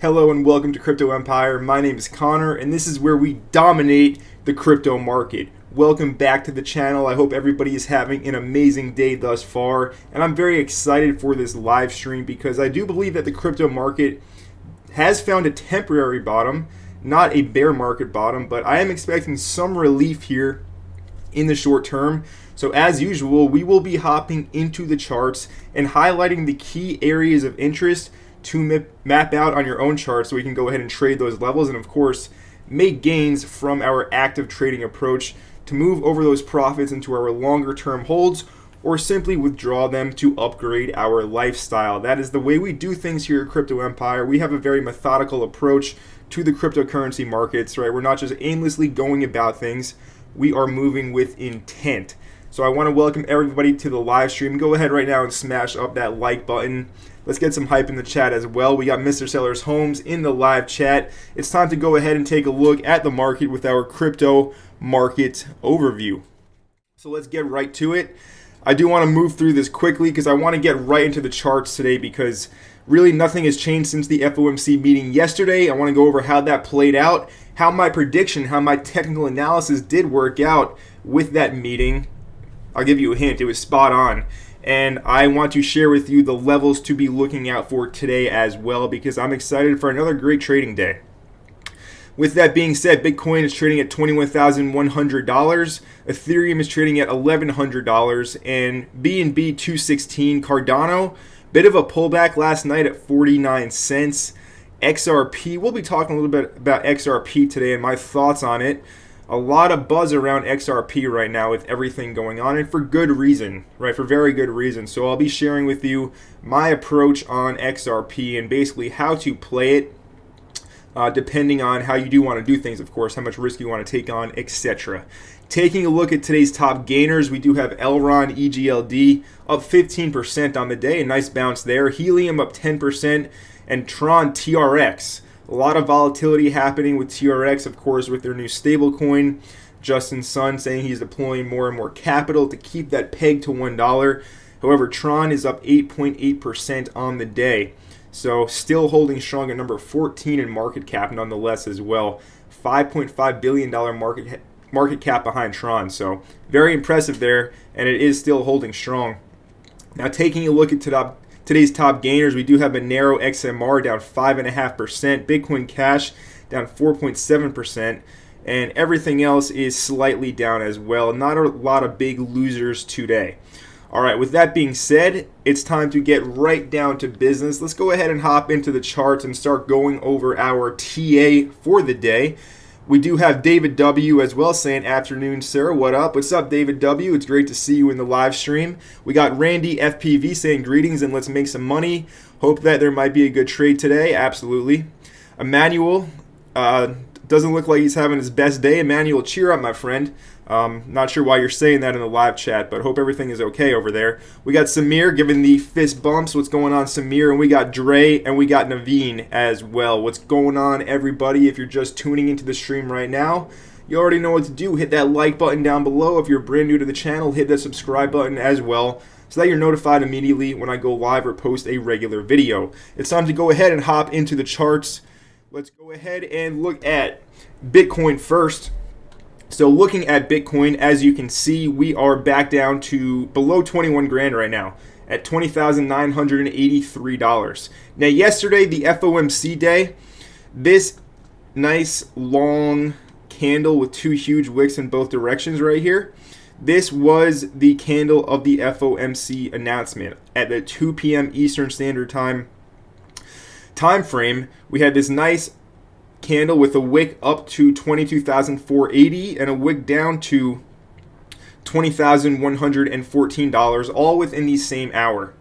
Hello and welcome to Crypto Empire. My name is Connor and this is where we dominate the crypto market. Welcome back to the channel. I hope everybody is having an amazing day thus far, and I'm very excited for this live stream because I do believe that the crypto market has found a temporary bottom, not a bear market bottom, but I am expecting some relief here in the short term. So as usual, we will be hopping into the charts and highlighting the key areas of interest to map out on your own chart so we can go ahead and trade those levels and of course make gains from our active trading approach to move over those profits into our longer term holds or simply withdraw them to upgrade our lifestyle. That is the way we do things here at Crypto Empire. We have a very methodical approach to the cryptocurrency markets, right? We're not just aimlessly going about things. We are moving with intent. So I want to welcome everybody to the live stream. Go ahead right now and smash up that like button. Let's get some hype in the chat as well. We got Mr. Sellers Homes in the live chat. It's time to go ahead and take a look at the market with our crypto market overview. So let's get right to it. I do want to move through this quickly because I want to get right into the charts today because really nothing has changed since the FOMC meeting yesterday. I want to go over how that played out, how my prediction, how my technical analysis did work out with that meeting. I'll give you a hint, it was spot on. And I want to share with you the levels to be looking out for today as well because I'm excited for another great trading day. With that being said, Bitcoin is trading at $21,100, Ethereum is trading at $1,100, and BNB 216 Cardano, bit of a pullback last night at 49 cents. XRP, we'll be talking a little bit about XRP today and my thoughts on it. A lot of buzz around XRP right now with everything going on, and for good reason, right? For very good reason. So I'll be sharing with you my approach on XRP and basically how to play it, depending on how you do want to do things, of course, how much risk you want to take on, etc. Taking a look at today's top gainers, we do have Elron EGLD up 15% on the day, a nice bounce there. Helium up 10%, and Tron TRX. A lot of volatility happening with TRX, of course, with their new stablecoin. Justin Sun saying he's deploying more and more capital to keep that peg to $1. However, Tron is up 8.8% on the day. So still holding strong at number 14 in market cap nonetheless as well. $5.5 billion market cap behind Tron. So very impressive there, and it is still holding strong. Now taking a look at today's top gainers, we do have Monero XMR down 5.5%, Bitcoin Cash down 4.7%, and everything else is slightly down as well. Not a lot of big losers today. All right, with that being said, it's time to get right down to business. Let's go ahead and hop into the charts and start going over our TA for the day. We do have David W. as well saying, afternoon, sir. What up? What's up, David W.? It's great to see you in the live stream. We got Randy FPV saying, greetings and let's make some money. Hope that there might be a good trade today. Absolutely. Emmanuel doesn't look like he's having his best day. Emmanuel, cheer up, my friend. Not sure why you're saying that in the live chat, but hope everything is okay over there. We got Samir giving the fist bumps. What's going on, Samir? And we got Dre and we got Naveen as well. What's going on, everybody? If you're just tuning into the stream right now, you already know what to do. Hit that like button down below. If you're brand new to the channel, hit that subscribe button as well so that you're notified immediately when I go live or post a regular video. It's time to go ahead and hop into the charts. Let's go ahead and look at Bitcoin first. So looking at Bitcoin, as you can see, we are back down to below 21 grand right now at $20,983. Now yesterday, the FOMC day, this nice long candle with two huge wicks in both directions right here, this was the candle of the FOMC announcement at the 2 p.m. Eastern Standard Time frame. We had this nice candle with a wick up to 22,480 and a wick down to $20,114, all within the same hour.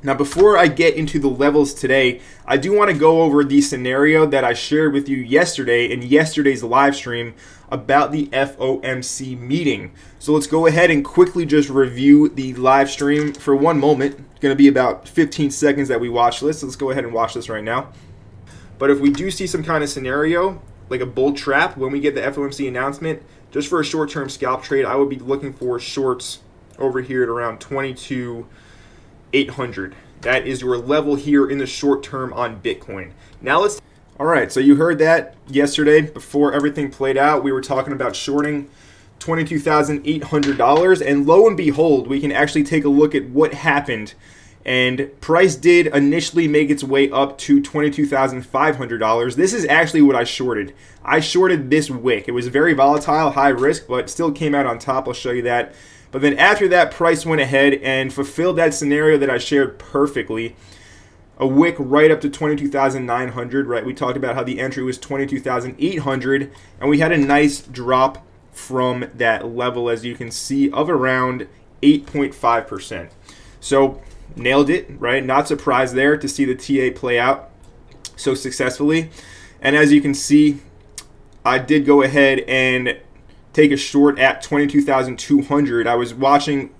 Now, before I get into the levels today, I do want to go over the scenario that I shared with you yesterday in yesterday's live stream about the FOMC meeting. So let's go ahead and quickly just review the live stream for one moment. It's going to be about 15 seconds that we watch this. So let's go ahead and watch this right now. But if we do see some kind of scenario, like a bull trap, when we get the FOMC announcement, just for a short-term scalp trade, I would be looking for shorts over here at around 22,800. That is your level here in the short term on Bitcoin. Now let's... All right, so you heard that yesterday before everything played out. We were talking about shorting $22,800, and lo and behold, we can actually take a look at what happened. And price did initially make its way up to $22,500. This is actually what I shorted. I shorted this wick. It was very volatile, high risk, but still came out on top. I'll show you that. But then after that, price went ahead and fulfilled that scenario that I shared perfectly. A wick right up to 22,900, right? We talked about how the entry was 22,800, and we had a nice drop from that level, as you can see, of around 8.5%. So nailed it, right? Not surprised there to see the TA play out so successfully. And as you can see, I did go ahead and take a short at 22,200. I was watching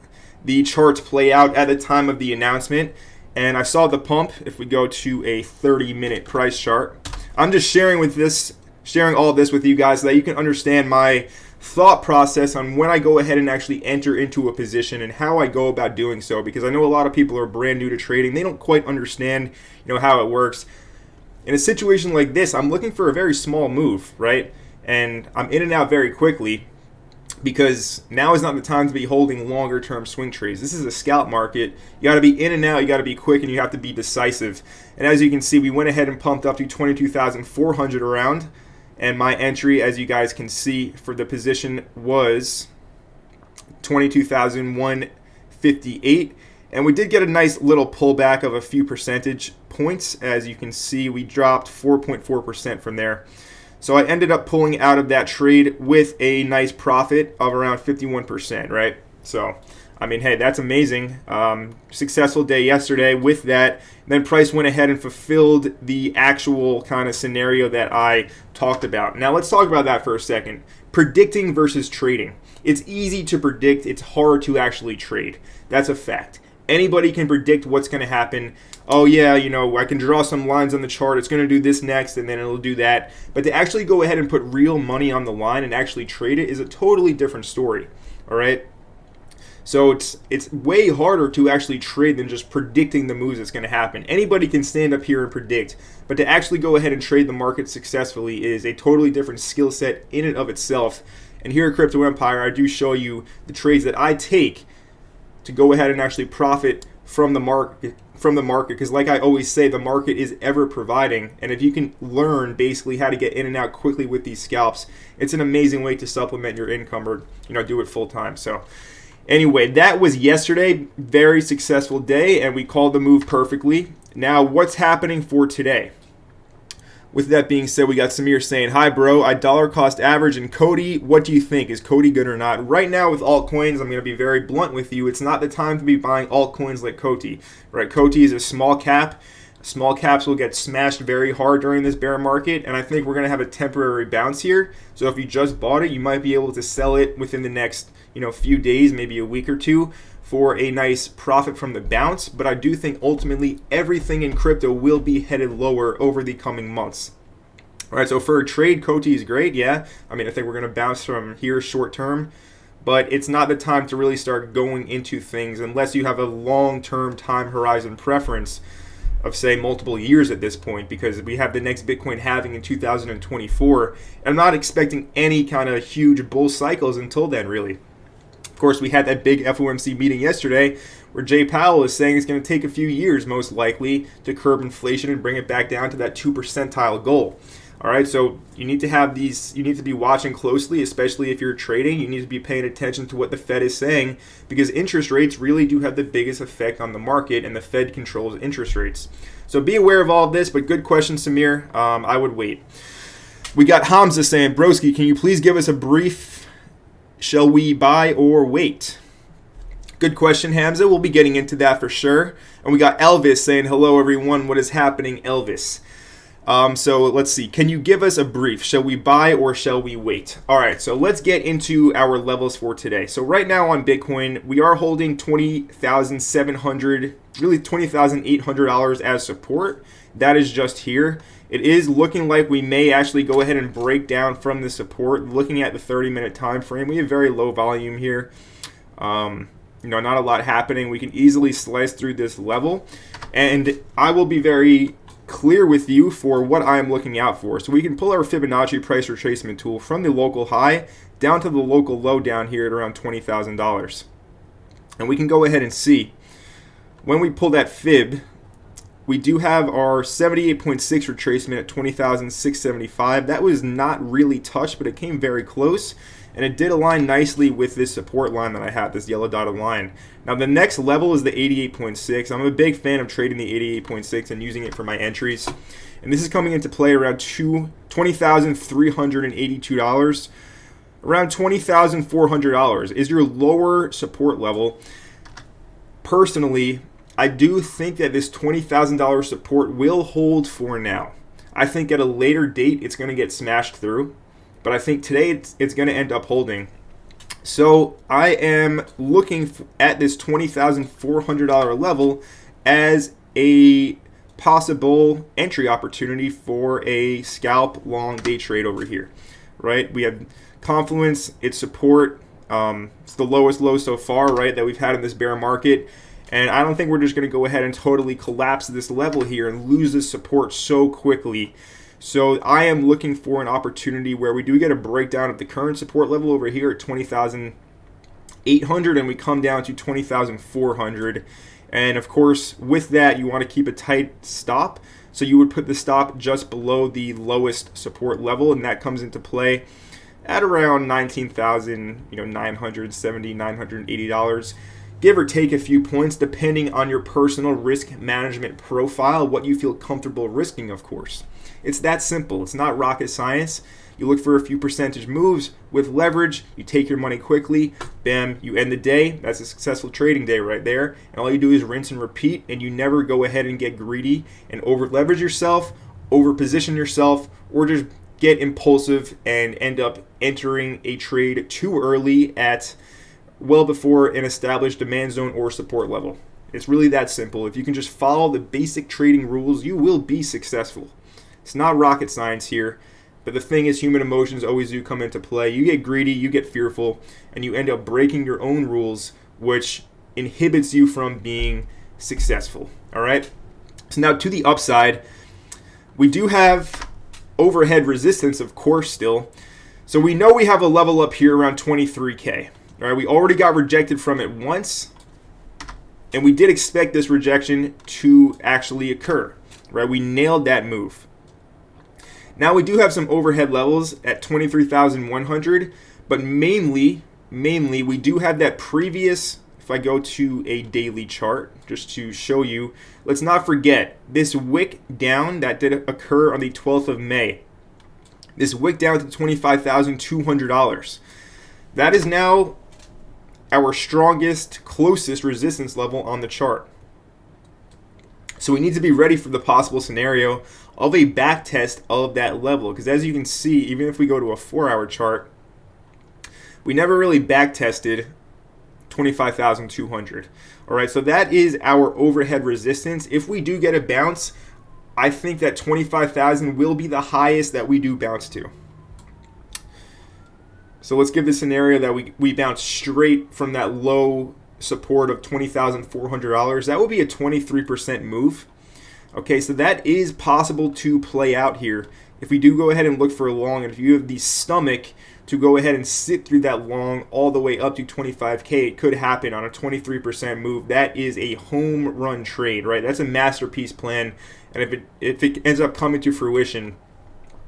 the charts play out at the time of the announcement, and I saw the pump. If we go to a 30-minute price chart, I'm just sharing all of this with you guys so that you can understand my thought process on when I go ahead and actually enter into a position and how I go about doing so, because I know a lot of people are brand new to trading. They don't quite understand, how it works. In a situation like this, I'm looking for a very small move, right? And I'm in and out very quickly, because now is not the time to be holding longer term swing trades. This is a scalp market. You got to be in and out, you got to be quick, and you have to be decisive. And as you can see, we went ahead and pumped up to 22,400 around, and my entry, as you guys can see, for the position was 22,158. And we did get a nice little pullback of a few percentage points. As you can see, we dropped 4.4% from there. So I ended up pulling out of that trade with a nice profit of around 51%, right? So, I mean, hey, that's amazing. Successful day yesterday with that. Then price went ahead and fulfilled the actual kind of scenario that I talked about. Now let's talk about that for a second. Predicting versus trading. It's easy to predict. It's hard to actually trade. That's a fact. Anybody can predict what's going to happen. Oh yeah, I can draw some lines on the chart. It's going to do this next, and then it'll do that. But to actually go ahead and put real money on the line and actually trade it is a totally different story. All right. So it's way harder to actually trade than just predicting the moves that's going to happen. Anybody can stand up here and predict, but to actually go ahead and trade the market successfully is a totally different skill set in and of itself. And here at Crypto Empire, I do show you the trades that I take to go ahead and actually profit from the market. Because like I always say, the market is ever providing, and if you can learn basically how to get in and out quickly with these scalps, it's an amazing way to supplement your income, or do it full time. So anyway, that was yesterday. Very successful day, and we called the move perfectly. Now what's happening for today? With that being said, we got Samir saying, hi bro, I dollar cost average in Cody. What do you think? Is Cody good or not? Right now with altcoins, I'm going to be very blunt with you. It's not the time to be buying altcoins like Cody. Right? Cody is a small cap. Small caps will get smashed very hard during this bear market, and I think we're going to have a temporary bounce here. So if you just bought it, you might be able to sell it within the next few days, maybe a week or two, for a nice profit from the bounce. But I do think ultimately everything in crypto will be headed lower over the coming months. All right, so for a trade, Cody is great, yeah. I mean, I think we're going to bounce from here short term, but it's not the time to really start going into things unless you have a long-term time horizon preference of, say, multiple years at this point, because we have the next Bitcoin halving in 2024, and I'm not expecting any kind of huge bull cycles until then, really. Of course, we had that big FOMC meeting yesterday where Jay Powell is saying it's going to take a few years, most likely, to curb inflation and bring it back down to that 2 percentile goal. All right, so you need to have these, you need to be watching closely, especially if you're trading. You need to be paying attention to what the Fed is saying, because interest rates really do have the biggest effect on the market, and the Fed controls interest rates. So be aware of all of this, but good question, Samir. I would wait. We got Hamza saying, broski, can you please give us a brief, shall we buy or wait? Good question, Hamza. We'll be getting into that for sure. And we got Elvis saying, hello, everyone. What is happening, Elvis? So let's see. Can you give us a brief? Shall we buy or shall we wait? All right, so let's get into our levels for today. So right now on Bitcoin, we are holding $20,700, really $20,800 as support. That is just here. It is looking like we may actually go ahead and break down from the support. Looking at the 30-minute time frame, we have very low volume here. not a lot happening. We can easily slice through this level, and I will be very clear with you for what I am looking out for. So we can pull our Fibonacci price retracement tool from the local high down to the local low down here at around $20,000. And we can go ahead and see when we pull that fib, we do have our 78.6 retracement at 20,675. That was not really touched, but it came very close, and it did align nicely with this support line that I had, this yellow dotted line. Now the next level is the 88.6. I'm a big fan of trading the 88.6 and using it for my entries. And this is coming into play around $20,382. Around $20,400 is your lower support level. Personally, I do think that this $20,000 support will hold for now. I think at a later date it's going to get smashed through, but I think today it's going to end up holding. So I am looking at this $20,400 level as a possible entry opportunity for a scalp long day trade over here, right? We have confluence, its support. It's the lowest low so far, right, that we've had in this bear market. And I don't think we're just going to go ahead and totally collapse this level here and lose this support so quickly. So I am looking for an opportunity where we do get a breakdown of the current support level over here at 20,800 and we come down to 20,400. And of course, with that, you want to keep a tight stop. So you would put the stop just below the lowest support level, and that comes into play at around $19,970, $980. Give or take a few points depending on your personal risk management profile, what you feel comfortable risking, of course. It's that simple. It's not rocket science. You look for a few percentage moves with leverage, you take your money quickly, bam, you end the day. That's a successful trading day right there. And all you do is rinse and repeat, and you never go ahead and get greedy and over leverage yourself, over position yourself, or just get impulsive and end up entering a trade too early at well before an established demand zone or support level. It's really that simple. If you can just follow the basic trading rules, you will be successful. It's not rocket science here, but the thing is, human emotions always do come into play. You get greedy, you get fearful, and you end up breaking your own rules, which inhibits you from being successful. All right? So now to the upside, we do have overhead resistance, of course, still. So we know we have a level up here around 23K. All right, we already got rejected from it once, and we did expect this rejection to actually occur, right? We nailed that move. Now we do have some overhead levels at 23,100, but mainly we do have that previous, if I go to a daily chart, just to show you, let's not forget this wick down that did occur on the 12th of May. This wick down to $25,200. That is now our strongest, closest resistance level on the chart. So we need to be ready for the possible scenario of a back test of that level, because as you can see, even if we go to a 4-hour chart, we never really back tested 25,200. All right, so that is our overhead resistance. If we do get a bounce, I think that 25,000 will be the highest that we do bounce to. So let's give the scenario that we bounce straight from that low support of $20,400. That will be a 23% move. Okay, so that is possible to play out here. If we do go ahead and look for a long, and if you have the stomach to go ahead and sit through that long all the way up to 25K, it could happen on a 23% move. That is a home run trade, right? That's a masterpiece plan. And if it ends up coming to fruition,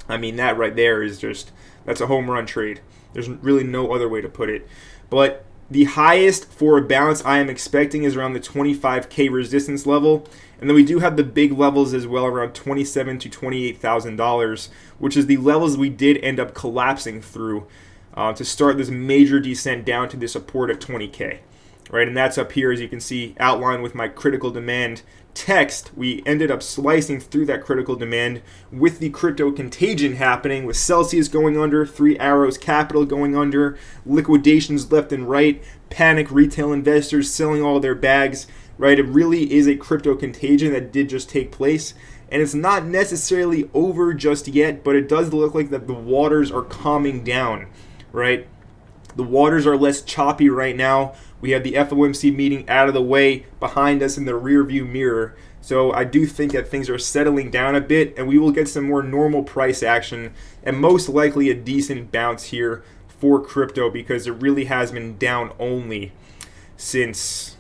I mean, that right there is just, that's a home run trade. There's really no other way to put it. But the highest for a bounce I am expecting is around the 25K resistance level. And then we do have the big levels as well, around $27,000 to $28,000, which is the levels we did end up collapsing through to start this major descent down to the support at 20K. Right, and that's up here, as you can see, outlined with my critical demand text. We ended up slicing through that critical demand with the crypto contagion happening, with Celsius going under, 3 Arrows Capital going under, liquidations left and right, panic retail investors selling all their bags. Right, it really is a crypto contagion that did just take place, and it's not necessarily over just yet, but it does look like that the waters are calming down. Right. The waters are less choppy right now. We have the FOMC meeting out of the way behind us in the rear view mirror. So I do think that things are settling down a bit, and we will get some more normal price action and most likely a decent bounce here for crypto, because it really has been down only since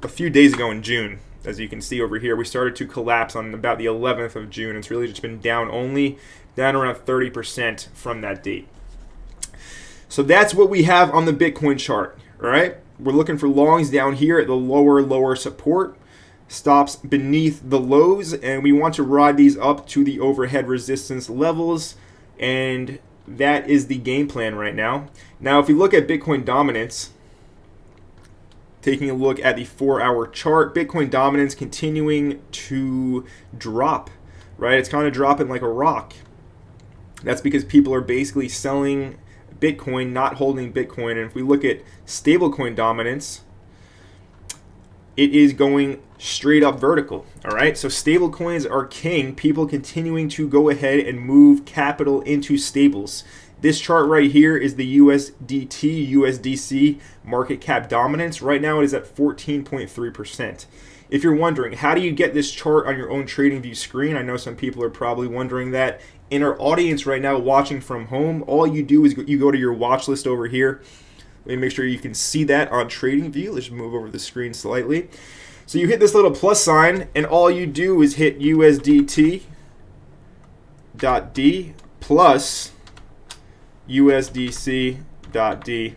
a few days ago in June. As you can see over here, we started to collapse on about the 11th of June. It's really just been down only, down around 30% from that date. So that's what we have on the Bitcoin chart, all right? We're looking for longs down here at the lower support, stops beneath the lows, and we want to ride these up to the overhead resistance levels, and that is the game plan right now. Now, if we look at Bitcoin dominance, taking a look at the 4-hour chart, Bitcoin dominance continuing to drop, right? It's kind of dropping like a rock. That's because people are basically selling Bitcoin, not holding Bitcoin. And if we look at stablecoin dominance, it is going straight up vertical, all right? So stablecoins are king. People continuing to go ahead and move capital into stables. This chart right here is the USDT, USDC market cap dominance. Right now it is at 14.3%. If you're wondering, how do you get this chart on your own TradingView screen? I know some people are probably wondering that. In our audience right now watching from home, all you do is you go to your watch list over here. Let me make sure you can see that on TradingView. Let's move over the screen slightly. So you hit this little plus sign, and all you do is hit USDT.D plus USDC.D,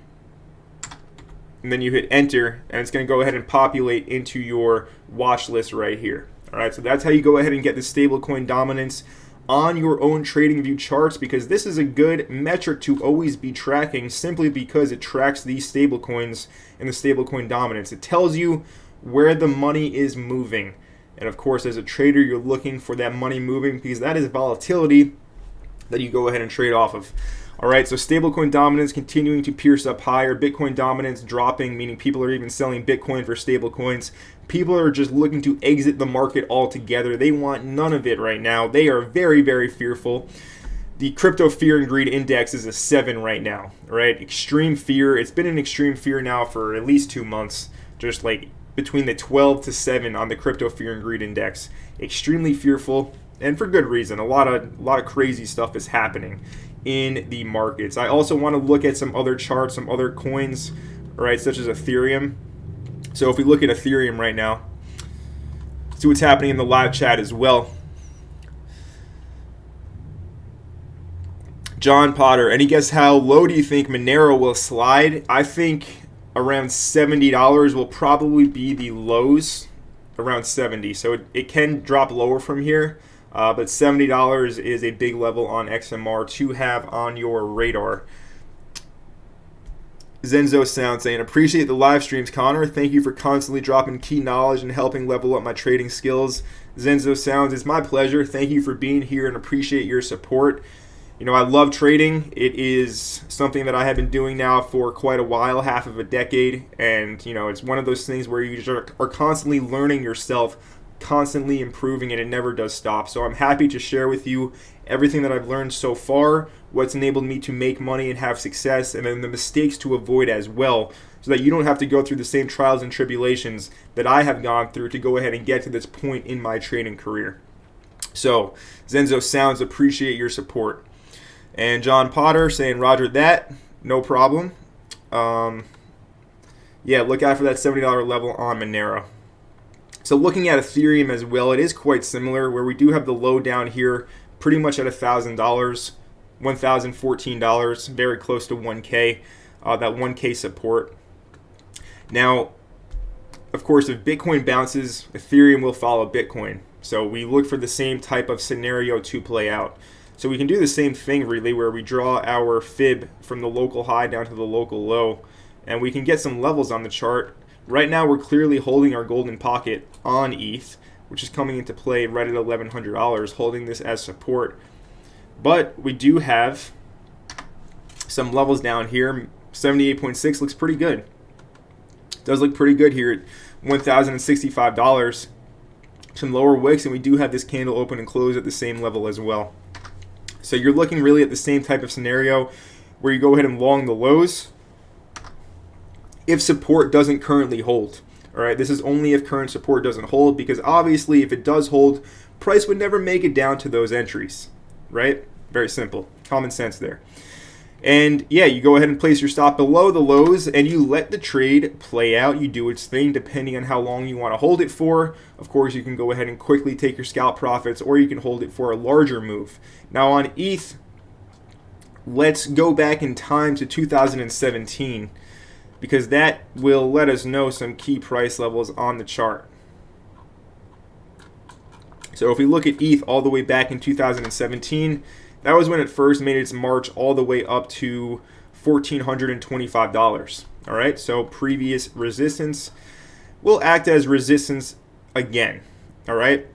and then you hit enter, and it's going to go ahead and populate into your watch list right here. All right, so that's how you go ahead and get the stablecoin dominance on your own TradingView charts, because this is a good metric to always be tracking, simply because it tracks these stablecoins and the stablecoin dominance. It tells you where the money is moving, and of course, as a trader, you're looking for that money moving, because that is volatility that you go ahead and trade off of. All right, so stablecoin dominance continuing to pierce up higher. Bitcoin dominance dropping, meaning people are even selling Bitcoin for stablecoins. People are just looking to exit the market altogether. They want none of it right now. They are very, very fearful. The crypto fear and greed index is a 7 right now, right? Extreme fear. It's been an extreme fear now for at least 2 months, just like between the 12 to 7 on the crypto fear and greed index. Extremely fearful, and for good reason. A lot of crazy stuff is happening in the markets. I also want to look at some other charts, some other coins, right, such as Ethereum. So if we look at Ethereum right now, see what's happening in the live chat as well. John Potter, any guess how low do you think Monero will slide? I think around $70 will probably be the lows, around 70. So it can drop lower from here. But $70 is a big level on XMR to have on your radar. Zenzo Sound saying, appreciate the live streams, Connor. Thank you for constantly dropping key knowledge and helping level up my trading skills. Zenzo Sounds, it's my pleasure. Thank you for being here and appreciate your support. You know, I love trading. It is something that I have been doing now for quite a while, half of a decade. And, you know, it's one of those things where you just are constantly learning yourself, constantly improving, and it never does stop. So I'm happy to share with you everything that I've learned so far, what's enabled me to make money and have success, and then the mistakes to avoid as well, so that you don't have to go through the same trials and tribulations that I have gone through to go ahead and get to this point in my trading career. So Zenzo Sounds, appreciate your support. And John Potter saying, roger that, no problem. Yeah, look out for that $70 level on Monero. So looking at Ethereum as well, it is quite similar, where we do have the low down here pretty much at $1,000, $1,014, very close to 1K, that 1K support. Now, of course, if Bitcoin bounces, Ethereum will follow Bitcoin. So we look for the same type of scenario to play out. So we can do the same thing really, where we draw our fib from the local high down to the local low, and we can get some levels on the chart. Right now we're clearly holding our golden pocket on ETH, which is coming into play right at $1,100, holding this as support. But we do have some levels down here. 78.6 looks pretty good. Does look pretty good here at $1,065. Some lower wicks, and we do have this candle open and close at the same level as well. So you're looking really at the same type of scenario where you go ahead and long the lows, if support doesn't currently hold. All right, this is only if current support doesn't hold, because obviously if it does hold, price would never make it down to those entries, right? Very simple, common sense there. And yeah, you go ahead and place your stop below the lows and you let the trade play out. You do its thing depending on how long you want to hold it for. Of course, you can go ahead and quickly take your scalp profits, or you can hold it for a larger move. Now on ETH, let's go back in time to 2017, because that will let us know some key price levels on the chart. So if we look at ETH all the way back in 2017, that was when it first made its march all the way up to $1,425. All right, so previous resistance will act as resistance again. All right,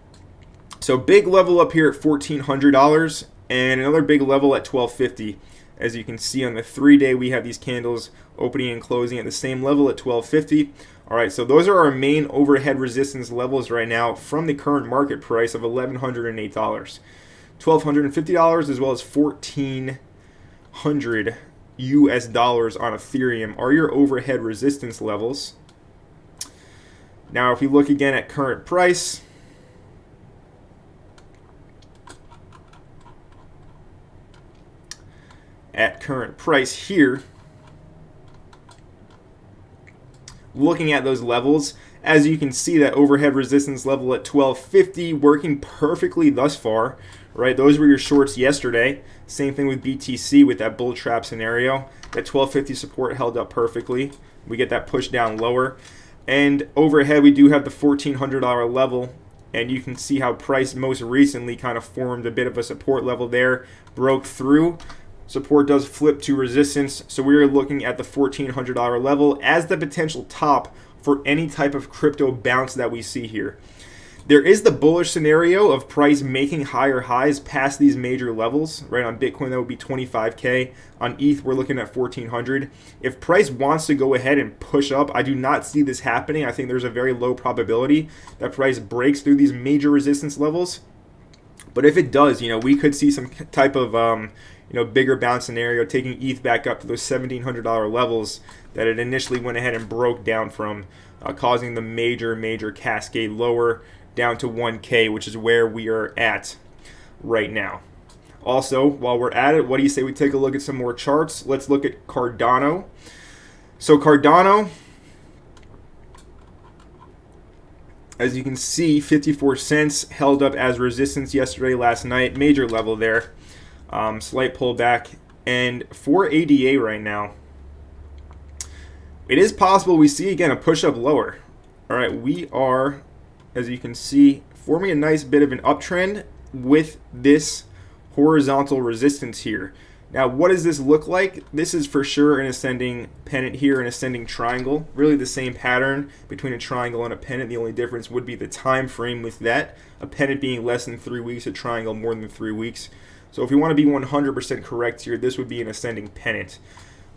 so big level up here at $1,400 and another big level at $1,250. As you can see on the 3-day, we have these candles opening and closing at the same level at $1,250. All right, so those are our main overhead resistance levels right now from the current market price of $1,108. $1,250 as well as $1,400 US dollars on Ethereum are your overhead resistance levels. Now, if we look again at current price, here, looking at those levels, as you can see, that overhead resistance level at $1,250 working perfectly thus far, right? Those were your shorts yesterday. Same thing with BTC with that bull trap scenario. That $1,250 support held up perfectly. We get that push down lower. And overhead, we do have the $1,400 level, and you can see how price most recently kind of formed a bit of a support level there, broke through. Support does flip to resistance, so we are looking at the $1,400 level as the potential top for any type of crypto bounce that we see here. There is the bullish scenario of price making higher highs past these major levels, right? On Bitcoin, that would be 25K. On ETH, we're looking at 1,400. If price wants to go ahead and push up, I do not see this happening. I think there's a very low probability that price breaks through these major resistance levels. But if it does, we could see some type of bigger bounce scenario, taking ETH back up to those $1,700 levels that it initially went ahead and broke down from, causing the major cascade lower down to 1K, which is where we are at right now. Also, while we're at it, what do you say we take a look at some more charts? Let's look at Cardano. So Cardano, as you can see, 54 cents held up as resistance yesterday, last night, major level there. Slight pullback, and for ADA right now, it is possible we see again a push up lower. All right, we are, as you can see, forming a nice bit of an uptrend with this horizontal resistance here. Now, what does this look like? This is for sure an ascending pennant here, an ascending triangle. Really the same pattern between a triangle and a pennant. The only difference would be the time frame with that. A pennant being less than 3 weeks, a triangle more than 3 weeks. So if we want to be 100% correct here, this would be an ascending pennant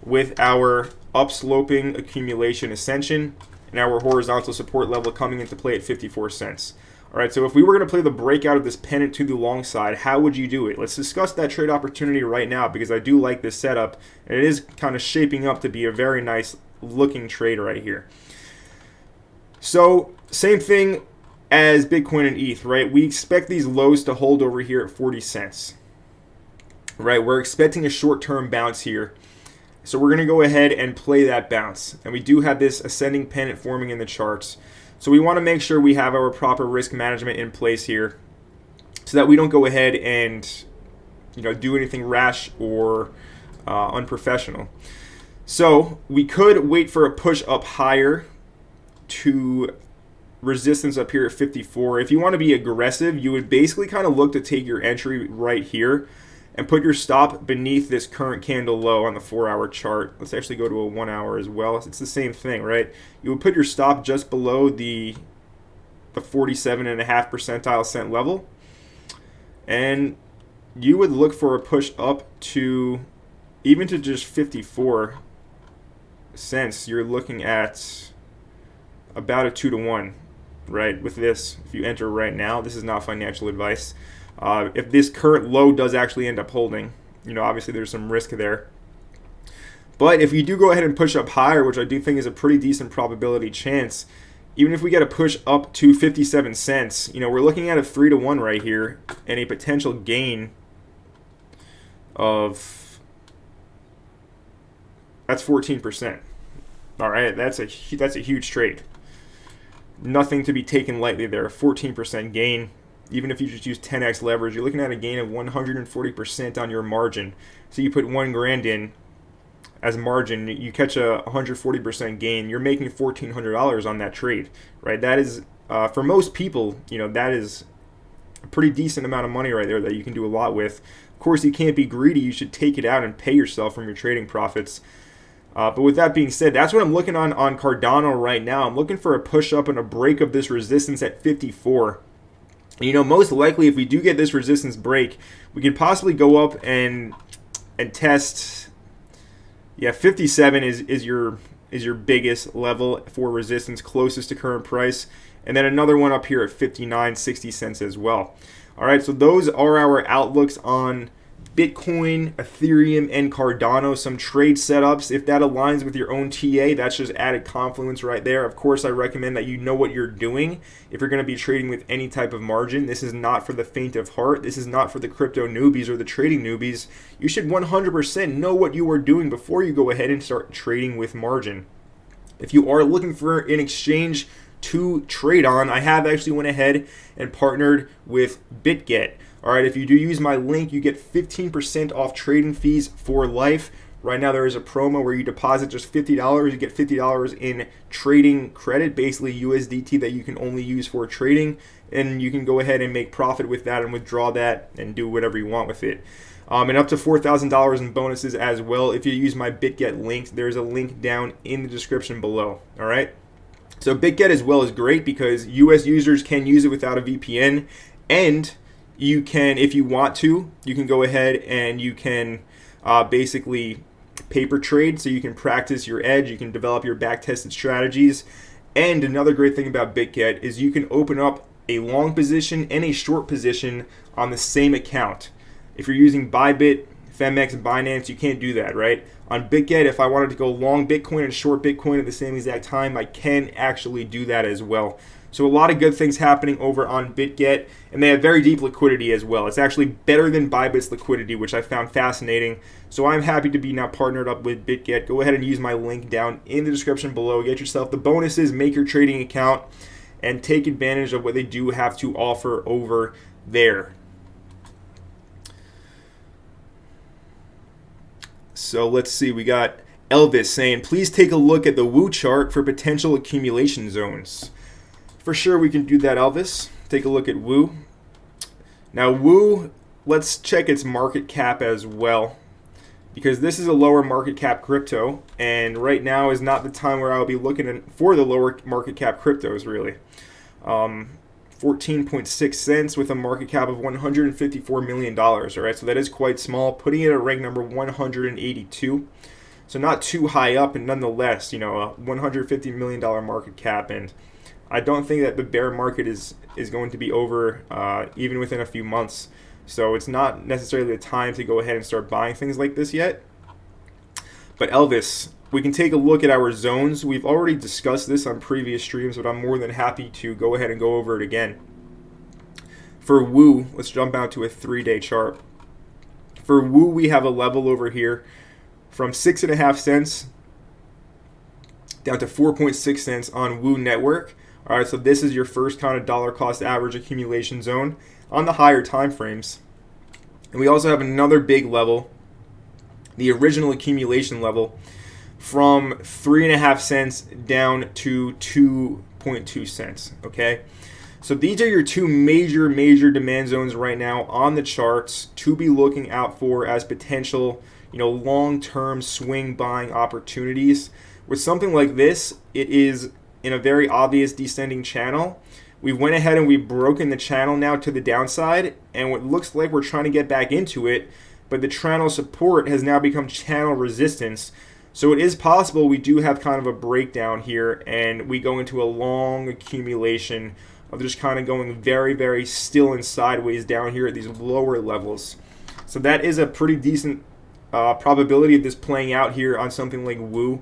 with our upsloping accumulation ascension and our horizontal support level coming into play at 54 cents. All right, so if we were going to play the breakout of this pennant to the long side, how would you do it? Let's discuss that trade opportunity right now, because I do like this setup, and it is kind of shaping up to be a very nice looking trade right here. So same thing as Bitcoin and ETH, right? We expect these lows to hold over here at 40 cents. Right, we're expecting a short-term bounce here. So we're going to go ahead and play that bounce. And we do have this ascending pennant forming in the charts. So we want to make sure we have our proper risk management in place here so that we don't go ahead and do anything rash or unprofessional. So we could wait for a push up higher to resistance up here at 54. If you want to be aggressive, you would basically kind of look to take your entry right here and put your stop beneath this current candle low on the 4-hour chart. Let's actually go to a 1 hour as well. It's the same thing, right? You would put your stop just below the 47.5 percentile cent level, and you would look for a push up to even to just 54 cents. You're looking at about a 2-to-1, right? With this, if you enter right now, this is not financial advice. If this current low does actually end up holding, obviously there's some risk there. But if you do go ahead and push up higher, which I do think is a pretty decent probability chance, even if we get a push up to 57 cents, we're looking at a 3-to-1 right here and a potential gain of, that's 14%. All right, that's a huge trade. Nothing to be taken lightly there. 14% gain. Even if you just use 10x leverage, you're looking at a gain of 140% on your margin. So you put 1 grand in as margin, you catch a 140% gain. You're making $1,400 on that trade, right? That is, for most people, that is a pretty decent amount of money right there that you can do a lot with. Of course, you can't be greedy. You should take it out and pay yourself from your trading profits. But with that being said, that's what I'm looking on Cardano right now. I'm looking for a push up and a break of this resistance at 54. And, most likely if we do get this resistance break, we could possibly go up and test. Yeah, 57 is your biggest level for resistance, closest to current price. And then another one up here at 59.60 cents as well. All right, so those are our outlooks on Bitcoin, Ethereum, and Cardano. Some trade setups. If that aligns with your own TA, that's just added confluence right there. Of course, I recommend that you know what you're doing if you're going to be trading with any type of margin. This is not for the faint of heart. This is not for the crypto newbies or the trading newbies. You should 100% know what you are doing before you go ahead and start trading with margin. If you are looking for an exchange to trade on, I have actually went ahead and partnered with Bitget. All right, if you do use my link, you get 15% off trading fees for life. Right now, there is a promo where you deposit just $50. You get $50 in trading credit, basically USDT that you can only use for trading. And you can go ahead and make profit with that and withdraw that and do whatever you want with it. And up to $4,000 in bonuses as well. If you use my Bitget link, there's a link down in the description below. All right. So Bitget as well is great because US users can use it without a VPN, and you can, if you want to, you can go ahead and you can basically paper trade, so you can practice your edge, you can develop your back-tested strategies. And another great thing about Bitget is you can open up a long position and a short position on the same account. If you're using Bybit, Femex, and Binance, you can't do that, right? On Bitget, if I wanted to go long Bitcoin and short Bitcoin at the same exact time, I can actually do that as well. So a lot of good things happening over on Bitget, and they have very deep liquidity as well. It's actually better than Bybit's liquidity, which I found fascinating. So I'm happy to be now partnered up with Bitget. Go ahead and use my link down in the description below. Get yourself the bonuses, make your trading account, and take advantage of what they do have to offer over there. So let's see, we got Elvis saying, please take a look at the Woo chart for potential accumulation zones. For sure we can do that, Elvis. Take a look at Woo. Now Woo, let's check its market cap as well, because this is a lower market cap crypto, and right now is not the time where I'll be looking for the lower market cap cryptos, really. 14.6 cents with a market cap of $154 million. All right, so that is quite small, putting it at rank number 182. So not too high up, and nonetheless, a $150 million market cap. And I don't think that the bear market is going to be over even within a few months. So it's not necessarily the time to go ahead and start buying things like this yet. But Elvis, we can take a look at our zones. We've already discussed this on previous streams, but I'm more than happy to go ahead and go over it again. For Woo, let's jump out to a 3-day chart. For Woo, we have a level over here from 6.5 cents down to 4.6 cents on Woo Network. All right, so this is your first kind of dollar cost average accumulation zone on the higher time frames. And we also have another big level, the original accumulation level, from 3.5 cents down to 2.2 cents, okay? So these are your two major demand zones right now on the charts to be looking out for as potential, long-term swing buying opportunities. With something like this, it is in a very obvious descending channel. We went ahead and we've broken the channel now to the downside, and what looks like we're trying to get back into it, but the channel support has now become channel resistance. So it is possible we do have kind of a breakdown here, and we go into a long accumulation of just kind of going very still and sideways down here at these lower levels. So that is a pretty decent probability of this playing out here on something like Woo.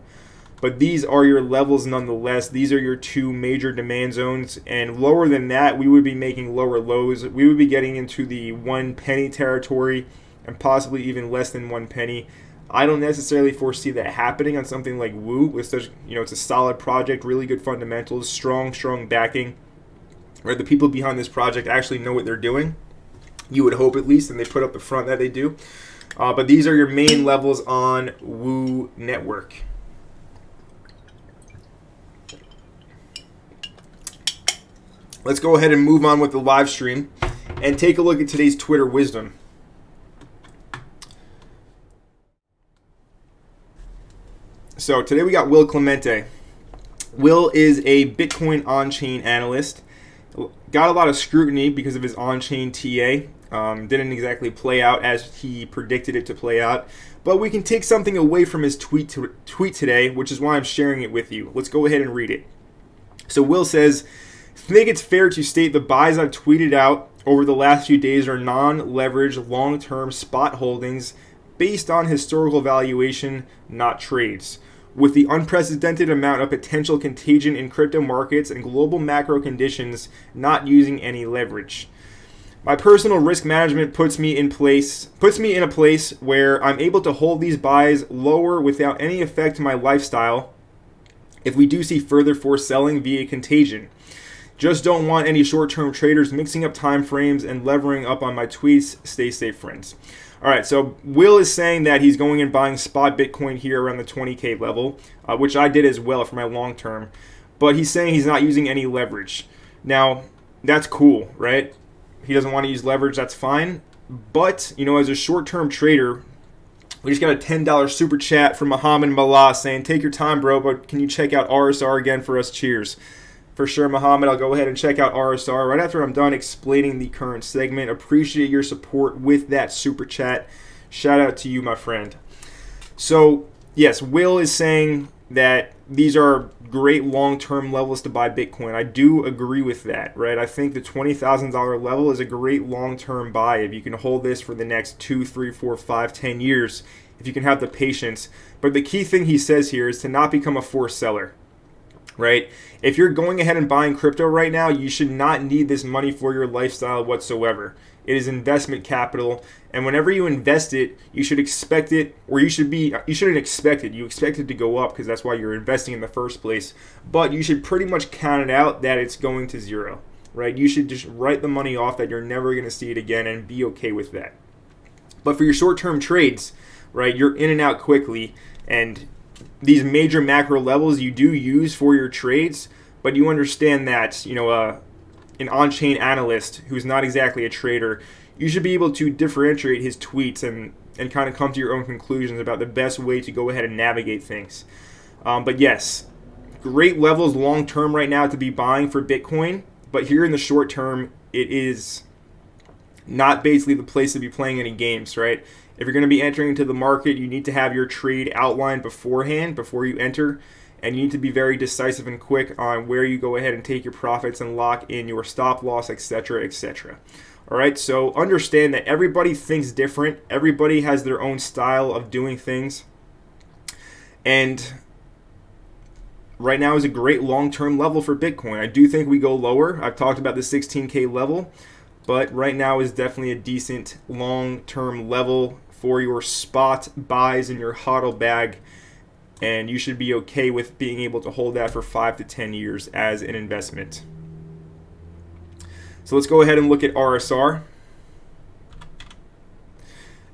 But these are your levels nonetheless. These are your two major demand zones. And lower than that, we would be making lower lows. We would be getting into the 1 penny territory and possibly even less than 1 penny. I don't necessarily foresee that happening on something like Woo. It's such, it's a solid project, really good fundamentals, strong backing. Right, the people behind this project actually know what they're doing. You would hope at least, and they put up the front that they do. But these are your main levels on Woo Network. Let's go ahead and move on with the live stream and take a look at today's Twitter wisdom. So today we got Will Clemente. Will is a Bitcoin on-chain analyst. Got a lot of scrutiny because of his on-chain TA. Didn't exactly play out as he predicted it to play out. But we can take something away from his tweet today, which is why I'm sharing it with you. Let's go ahead and read it. So Will says, I think it's fair to state the buys I've tweeted out over the last few days are non-leveraged long-term spot holdings based on historical valuation, not trades. With the unprecedented amount of potential contagion in crypto markets and global macro conditions, not using any leverage. My personal risk management puts me in a place where I'm able to hold these buys lower without any effect to my lifestyle if we do see further forced selling via contagion. Just don't want any short-term traders mixing up time frames and levering up on my tweets. Stay safe, friends. All right, so Will is saying that he's going and buying spot Bitcoin here around the 20K level, which I did as well for my long term. But he's saying he's not using any leverage. Now, that's cool, right? He doesn't want to use leverage, that's fine. But, as a short-term trader, we just got a $10 super chat from Muhammad Malah saying, take your time, bro, but can you check out RSR again for us? Cheers. For sure, Muhammad, I'll go ahead and check out RSR right after I'm done explaining the current segment. Appreciate your support with that super chat. Shout out to you, my friend. So, yes, Will is saying that these are great long-term levels to buy Bitcoin. I do agree with that, right? I think the $20,000 level is a great long-term buy if you can hold this for the next 2, 3, 4, 5, 10 years, if you can have the patience. But the key thing he says here is to not become a forced seller. Right? If you're going ahead and buying crypto right now, you should not need this money for your lifestyle whatsoever. It is investment capital, and whenever you invest it, you should expect it, or you shouldn't expect it. You expect it to go up because that's why you're investing in the first place. But you should pretty much count it out that it's going to zero, right? You should just write the money off that you're never going to see it again and be okay with that. But for your short-term trades, right, you're in and out quickly, and these major macro levels you do use for your trades, but you understand that, an on-chain analyst who's not exactly a trader, you should be able to differentiate his tweets and kind of come to your own conclusions about the best way to go ahead and navigate things. But yes, great levels long-term right now to be buying for Bitcoin, but here in the short term, it is not basically the place to be playing any games, right? If you're going to be entering into the market, you need to have your trade outlined beforehand, before you enter, and you need to be very decisive and quick on where you go ahead and take your profits and lock in your stop loss, etc., etc. All right, so understand that everybody thinks different. Everybody has their own style of doing things, and right now is a great long-term level for Bitcoin. I do think we go lower. I've talked about the 16K level, but right now is definitely a decent long-term level for your spot buys in your HODL bag, and you should be okay with being able to hold that for 5 to 10 years as an investment. So let's go ahead and look at RSR.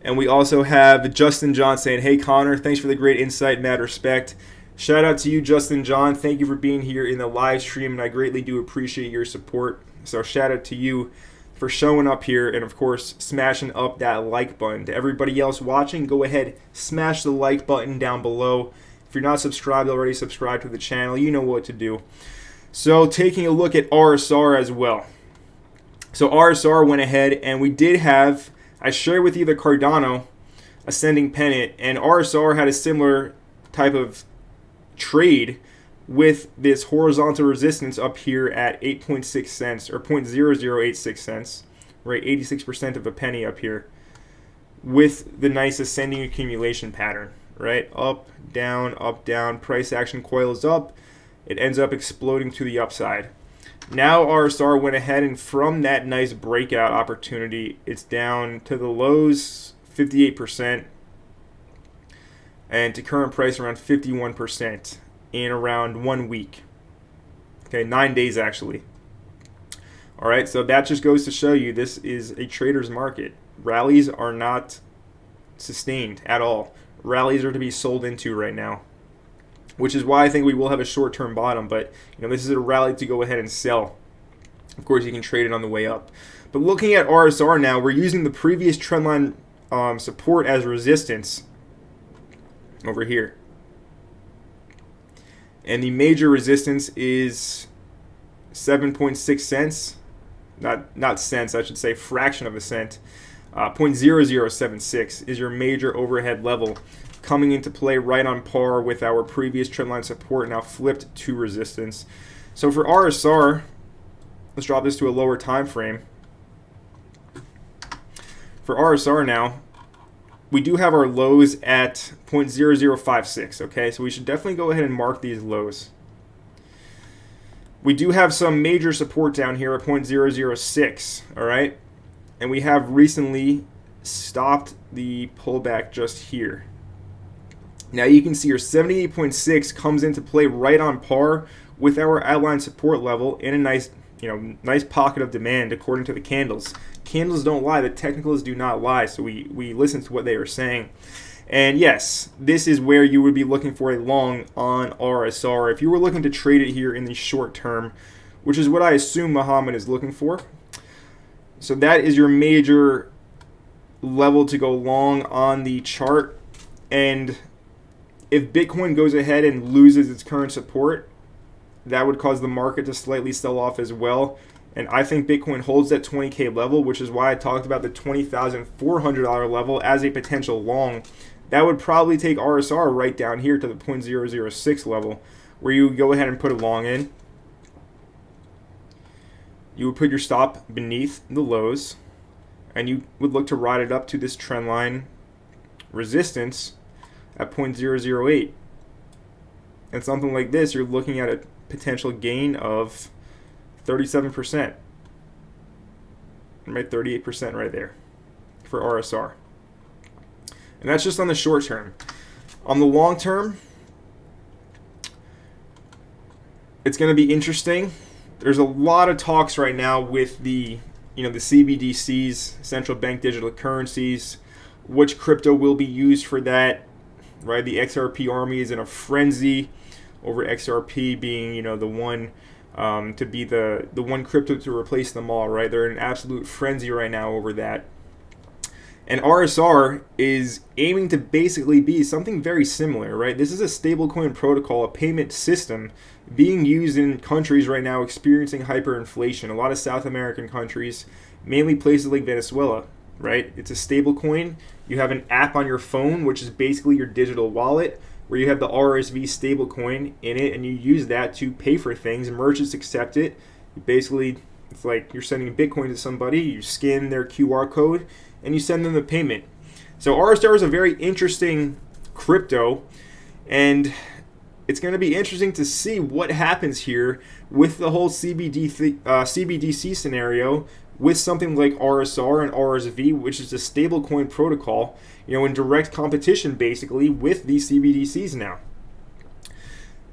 And we also have Justin John saying, hey Connor, thanks for the great insight, mad respect. Shout out to you, Justin John. Thank you for being here in the live stream, and I greatly do appreciate your support. So shout out to you for showing up here, and of course smashing up that like button. To everybody else watching, go ahead, smash the like button down below. If you're not subscribed already, subscribe to the channel. You know what to do. So taking a look at RSR as well. So RSR went ahead, and we did have, I shared with you the Cardano ascending pennant, and RSR had a similar type of trade with this horizontal resistance up here at 8.6 cents or 0.0086 cents, right? 86% of a penny up here. with the nice ascending accumulation pattern, right? Up, down, price action coils up. It ends up exploding to the upside. Now RSR went ahead and from that nice breakout opportunity, it's down to the lows 58% and to current price around 51% in around 1 week. Okay, 9 days actually. All right, so that just goes to show you this is a trader's market. Rallies are not sustained at all. Rallies are to be sold into right now, which is why I think we will have a short-term bottom. But this is a rally to go ahead and sell. Of course, you can trade it on the way up. But looking at RSR now, we're using the previous trendline support as resistance over here, and the major resistance is 7.6 cents. Not cents, I should say, fraction of a cent. 0.0076 is your major overhead level, coming into play right on par with our previous trendline support, now flipped to resistance. So for RSR, let's drop this to a lower time frame. For RSR now, we do have our lows at 0.0056, okay? So we should definitely go ahead and mark these lows. We do have some major support down here at 0.006, all right? And we have recently stopped the pullback just here. Now you can see your 78.6 comes into play right on par with our outline support level in a nice, nice pocket of demand according to the candles. Candles don't lie, the technicals do not lie, so we listen to what they are saying. And yes, this is where you would be looking for a long on RSR if you were looking to trade it here in the short term, which is what I assume Muhammad is looking for. So that is your major level to go long on the chart. And if Bitcoin goes ahead and loses its current support, that would cause the market to slightly sell off as well. And I think Bitcoin holds that 20K level, which is why I talked about the $20,400 level as a potential long. That would probably take RSR right down here to the 0.006 level, where you would go ahead and put a long in. You would put your stop beneath the lows, and you would look to ride it up to this trend line resistance at 0.008. And something like this, you're looking at a potential gain of 37%. Right, 38% right there for RSR. And that's just on the short term. On the long term, it's going to be interesting. There's a lot of talks right now with the CBDCs, central bank digital currencies, which crypto will be used for that. Right, the XRP army is in a frenzy over XRP being the one to be the one crypto to replace them all. Right, they're in an absolute frenzy right now over that. And RSR is aiming to basically be something very similar, right? This is a stablecoin protocol, a payment system being used in countries right now experiencing hyperinflation. A lot of South American countries, mainly places like Venezuela, right? It's a stablecoin. You have an app on your phone, which is basically your digital wallet, where you have the RSV stablecoin in it, and you use that to pay for things. Merchants accept it. Basically, it's like you're sending Bitcoin to somebody, you scan their QR code, and you send them the payment. So RSR is a very interesting crypto, and it's going to be interesting to see what happens here with the whole CBDC scenario with something like RSR and RSV, which is a stablecoin protocol, in direct competition basically with these CBDCs now.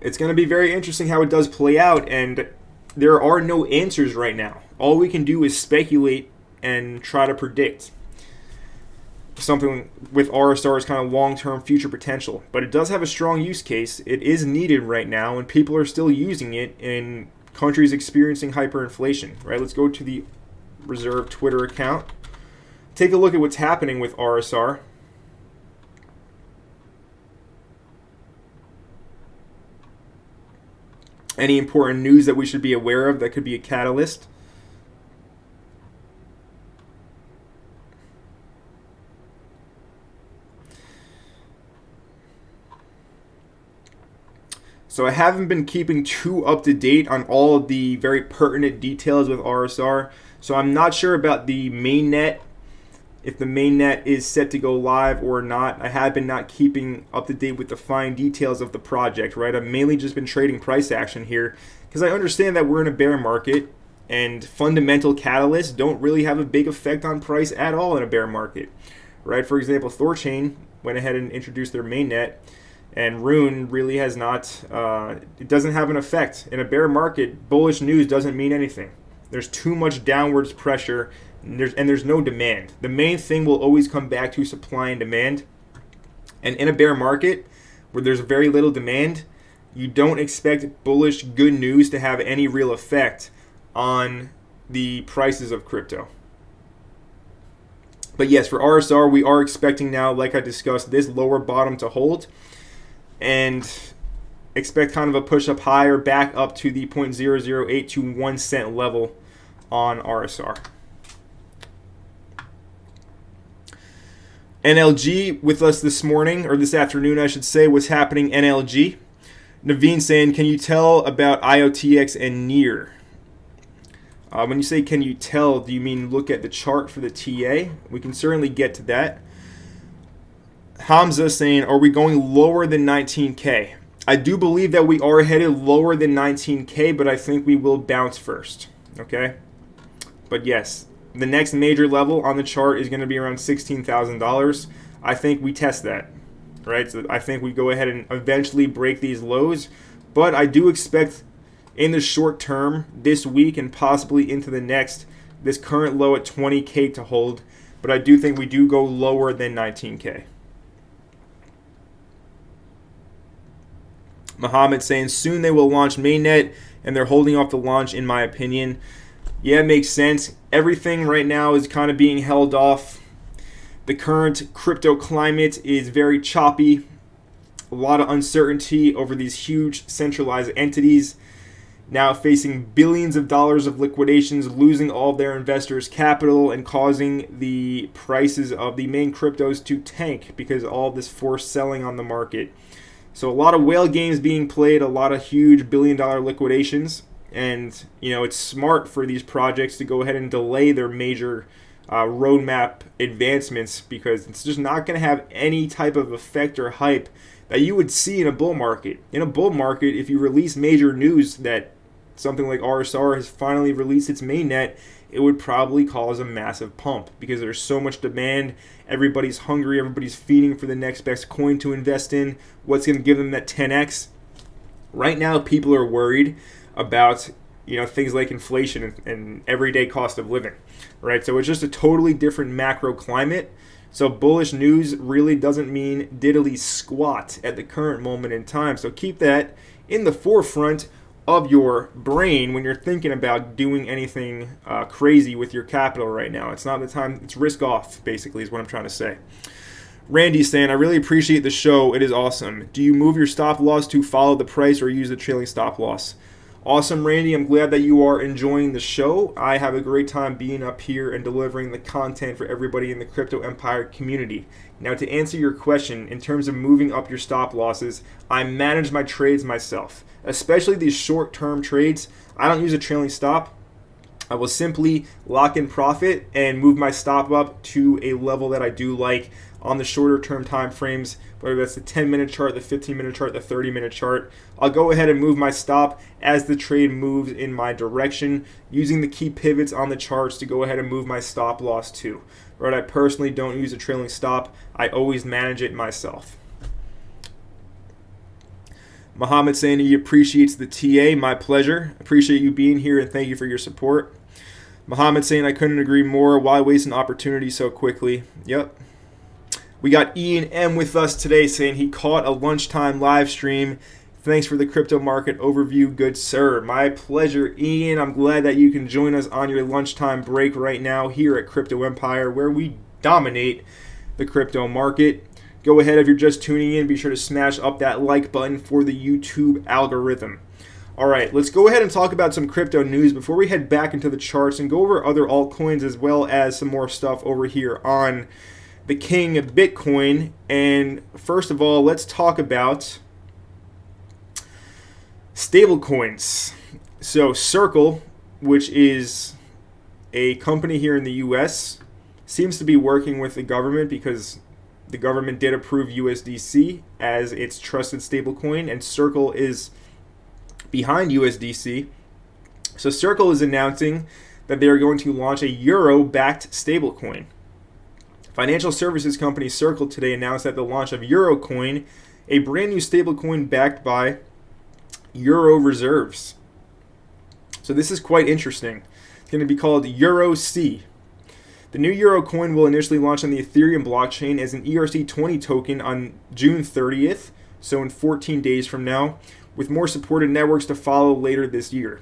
It's going to be very interesting how it does play out, and there are no answers right now. All we can do is speculate and try to predict something with RSR's kind of long-term future potential. But it does have a strong use case. It is needed right now, and people are still using it in countries experiencing hyperinflation. Right? Let's go to the Reserve Twitter account. Take a look at what's happening with RSR. Any important news that we should be aware of that could be a catalyst? So I haven't been keeping too up to date on all of the very pertinent details with RSR. So I'm not sure about the mainnet if the mainnet is set to go live or not. I have been not keeping up to date with the fine details of the project, right? I've mainly just been trading price action here because I understand that we're in a bear market and fundamental catalysts don't really have a big effect on price at all in a bear market, right? For example, Thorchain went ahead and introduced their mainnet, and Rune really has not, it doesn't have an effect. In a bear market, bullish news doesn't mean anything. There's too much downwards pressure, and there's no demand. The main thing will always come back to supply and demand. And in a bear market where there's very little demand, you don't expect bullish good news to have any real effect on the prices of crypto. But yes, for RSR, we are expecting now, like I discussed, this lower bottom to hold and expect kind of a push up higher back up to the 0.008 to 1 cent level on RSR. NLG with us this morning, or this afternoon I should say. What's happening NLG? Naveen saying, can you tell about IOTX and NEAR? When you say can you tell, do you mean look at the chart for the TA? We can certainly get to that. Hamza saying, are we going lower than 19K? I do believe that we are headed lower than 19K, but I think we will bounce first. Okay? But yes, the next major level on the chart is going to be around $16,000. I think we test that. Right? So I think we go ahead and eventually break these lows. But I do expect in the short term, this week and possibly into the next, this current low at 20K to hold. But I do think we do go lower than 19K. Muhammad saying, soon they will launch mainnet, and they're holding off the launch, in my opinion. Yeah, it makes sense. Everything right now is kind of being held off. The current crypto climate is very choppy. A lot of uncertainty over these huge centralized entities now facing billions of dollars of liquidations, losing all of their investors' capital, and causing the prices of the main cryptos to tank because of all this forced selling on the market. So a lot of whale games being played, a lot of huge billion-dollar liquidations, and it's smart for these projects to go ahead and delay their major roadmap advancements because it's just not going to have any type of effect or hype that you would see in a bull market. In a bull market, if you release major news that something like RSR has finally released its mainnet, it would probably cause a massive pump because there's so much demand. Everybody's hungry. Everybody's feeding for the next best coin to invest in. What's going to give them that 10x? Right now, people are worried about things like inflation and everyday cost of living, right? So it's just a totally different macro climate. So bullish news really doesn't mean diddly squat at the current moment in time. So keep that in the forefront of your brain when you're thinking about doing anything crazy with your capital right now. It's not the time. It's risk off, basically, is what I'm trying to say. Randy's saying, I really appreciate the show. It is awesome. Do you move your stop loss to follow the price or use the trailing stop loss? Awesome, Randy. I'm glad that you are enjoying the show. I have a great time being up here and delivering the content for everybody in the Crypto Empire community. Now, to answer your question, in terms of moving up your stop losses, I manage my trades myself, especially these short-term trades. I don't use a trailing stop. I will simply lock in profit and move my stop up to a level that I do like on the shorter term time frames, whether that's the 10-minute chart, the 15-minute chart, the 30-minute chart. I'll go ahead and move my stop as the trade moves in my direction, using the key pivots on the charts to go ahead and move my stop loss too. Right? I personally don't use a trailing stop. I always manage it myself. Muhammad saying he appreciates the TA. My pleasure. Appreciate you being here and thank you for your support. Muhammad saying I couldn't agree more. Why waste an opportunity so quickly? Yep. We got Ian M with us today saying he caught a lunchtime live stream. Thanks for the crypto market overview, good sir. My pleasure, Ian. I'm glad that you can join us on your lunchtime break right now here at Crypto Empire, where we dominate the crypto market. Go ahead, if you're just tuning in, be sure to smash up that like button for the YouTube algorithm. All right, let's go ahead and talk about some crypto news before we head back into the charts and go over other altcoins as well as some more stuff over here on the king of Bitcoin. And first of all, let's talk about stablecoins. So Circle, which is a company here in the US, seems to be working with the government because the government did approve USDC as its trusted stablecoin, and Circle is behind USDC. So Circle is announcing that they are going to launch a euro-backed stablecoin. Financial services company Circle today announced that the launch of Eurocoin, a brand new stablecoin backed by euro reserves. So this is quite interesting. It's going to be called EuroC. The new Eurocoin will initially launch on the Ethereum blockchain as an ERC20 token on June 30th, so in 14 days from now, with more supported networks to follow later this year.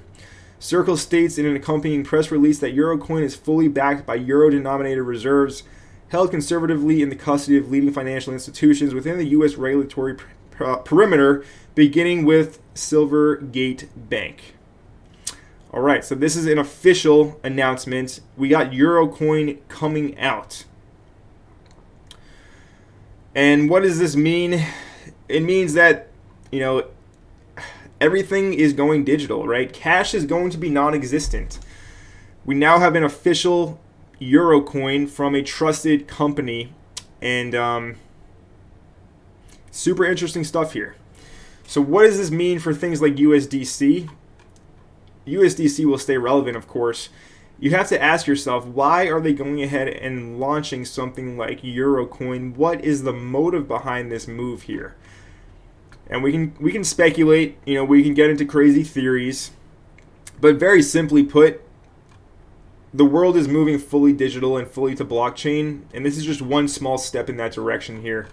Circle states in an accompanying press release that Eurocoin is fully backed by euro-denominated reserves held conservatively in the custody of leading financial institutions within the U.S. regulatory perimeter, beginning with Silvergate Bank. All right, so this is an official announcement. We got Eurocoin coming out. And what does this mean? It means that, everything is going digital, right? Cash is going to be non-existent. We now have an official Eurocoin from a trusted company, and super interesting stuff here. So what does this mean for things like USDC? USDC will stay relevant, of course. You have to ask yourself, why are they going ahead and launching something like Eurocoin? What is the motive behind this move here? And we can speculate, we can get into crazy theories, but very simply put, the world is moving fully digital and fully to blockchain, and this is just one small step in that direction here.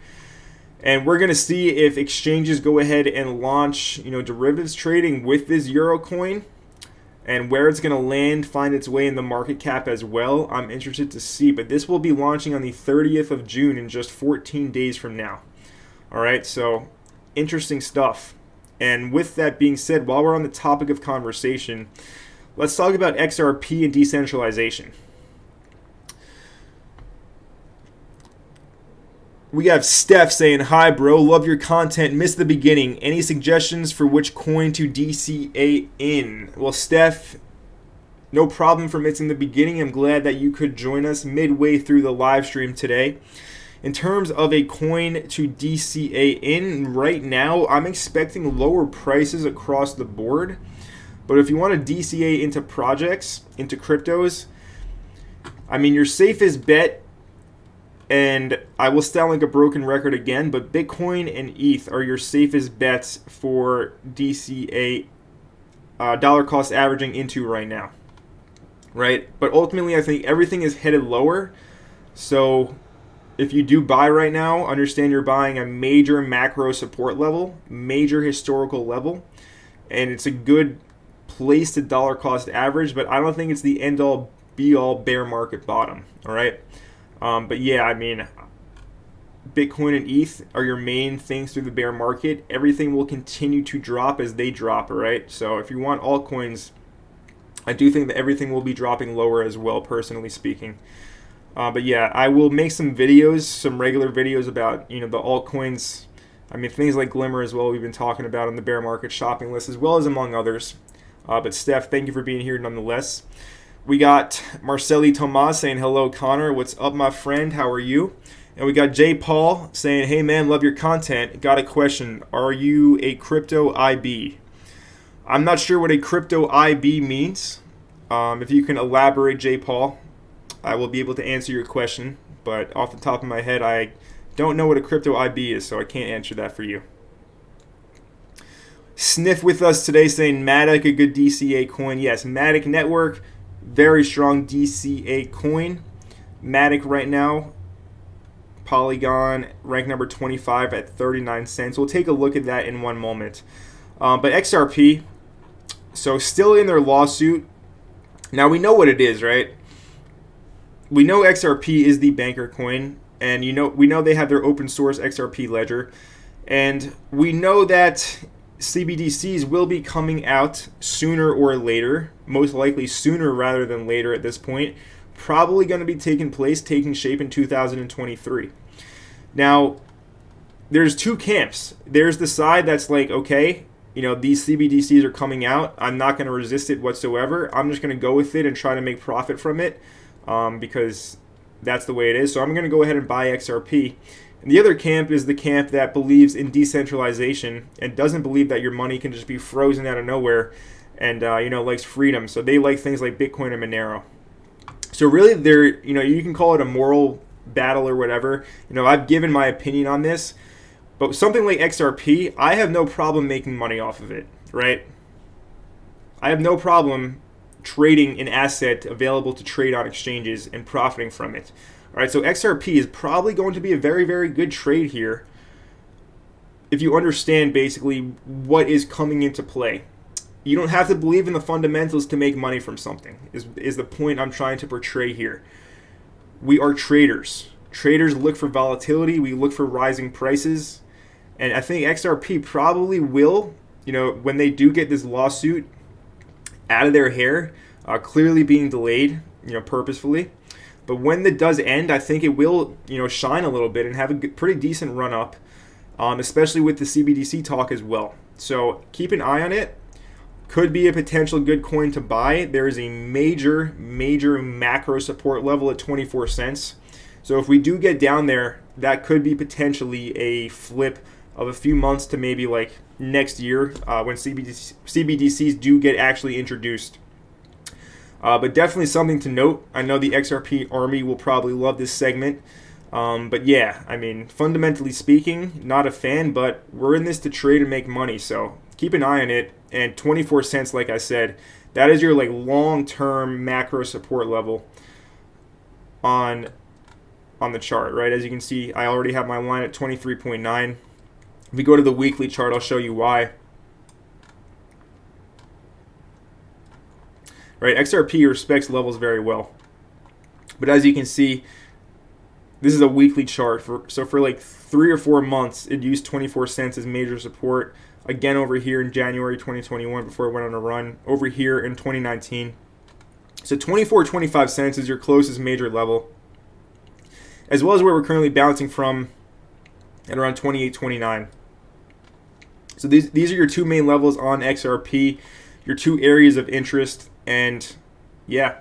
And we're going to see if exchanges go ahead and launch, derivatives trading with this Eurocoin, and where it's going to land, find its way in the market cap as well. I'm interested to see, but this will be launching on the 30th of June in just 14 days from now. All right, so interesting stuff. And with that being said, while we're on the topic of conversation, let's talk about XRP and decentralization. We have Steph saying, "Hi bro, love your content, missed the beginning. Any suggestions for which coin to DCA in?" Well, Steph, no problem for missing the beginning. I'm glad that you could join us midway through the live stream today. In terms of a coin to DCA in, right now, I'm expecting lower prices across the board. But if you want to DCA into projects, into cryptos, your safest bet, and I will sound like a broken record again, but Bitcoin and ETH are your safest bets for DCA dollar cost averaging into right now, right? But ultimately, I think everything is headed lower. So if you do buy right now, understand you're buying a major macro support level, major historical level, and it's a good place to dollar cost average, but I don't think it's the end all be all bear market bottom, all right? But yeah, Bitcoin and ETH are your main things through the bear market. Everything will continue to drop as they drop, all right? So if you want altcoins, I do think that everything will be dropping lower as well, personally speaking. But yeah, I will make some videos, some regular videos about, the altcoins. Things like Glimmer as well, we've been talking about on the bear market shopping list, as well as among others. But Steph, thank you for being here nonetheless. We got Marceli Tomas saying, "Hello, Connor. What's up, my friend? How are you?" And we got Jay Paul saying, "Hey, man, love your content. Got a question. Are you a crypto IB?" I'm not sure what a crypto IB means. If you can elaborate, Jay Paul, I will be able to answer your question. But off the top of my head, I don't know what a crypto IB is, so I can't answer that for you. Sniff with us today saying, Matic, a good DCA coin. Yes, Matic Network, very strong DCA coin. Matic right now, Polygon, rank number 25 at 39 cents. We'll take a look at that in one moment. But XRP, so still in their lawsuit. Now we know what it is, right? We know XRP is the banker coin, and we know they have their open source XRP ledger, and we know that CBDCs will be coming out sooner or later, most likely sooner rather than later at this point, probably going to be taking shape in 2023. Now, there's two camps. There's the side that's like, okay, these CBDCs are coming out. I'm not going to resist it whatsoever. I'm just going to go with it and try to make profit from it because that's the way it is. So I'm going to go ahead and buy XRP. And the other camp is the camp that believes in decentralization and doesn't believe that your money can just be frozen out of nowhere, and likes freedom. So they like things like Bitcoin and Monero. So really, you can call it a moral battle or whatever. I've given my opinion on this, but something like XRP, I have no problem making money off of it, right? I have no problem trading an asset available to trade on exchanges and profiting from it. All right, so XRP is probably going to be a very, very good trade here if you understand basically what is coming into play. You don't have to believe in the fundamentals to make money from something, is the point I'm trying to portray here. We are traders. Traders look for volatility. We look for rising prices. And I think XRP probably will, when they do get this lawsuit out of their hair, clearly being delayed, purposefully. But when it does end, I think it will, shine a little bit and have a pretty decent run up, especially with the CBDC talk as well. So keep an eye on it. Could be a potential good coin to buy. There is a major, major macro support level at 24 cents. So if we do get down there, that could be potentially a flip of a few months to maybe like next year when CBDCs do get actually introduced. But definitely something to note. I know the XRP army will probably love this segment. But yeah, fundamentally speaking, not a fan, but we're in this to trade and make money. So keep an eye on it. And 24 cents, like I said, that is your long-term macro support level on the chart, right? As you can see, I already have my line at 23.9. If we go to the weekly chart, I'll show you why. Right, XRP respects levels very well. But as you can see, this is a weekly chart. So for 3 or 4 months, it used 24 cents as major support. Again over here in January 2021 before it went on a run. Over here in 2019. So 24.25 cents is your closest major level. As well as where we're currently bouncing from at around 28.29. So these are your two main levels on XRP. Your two areas of interest. And yeah,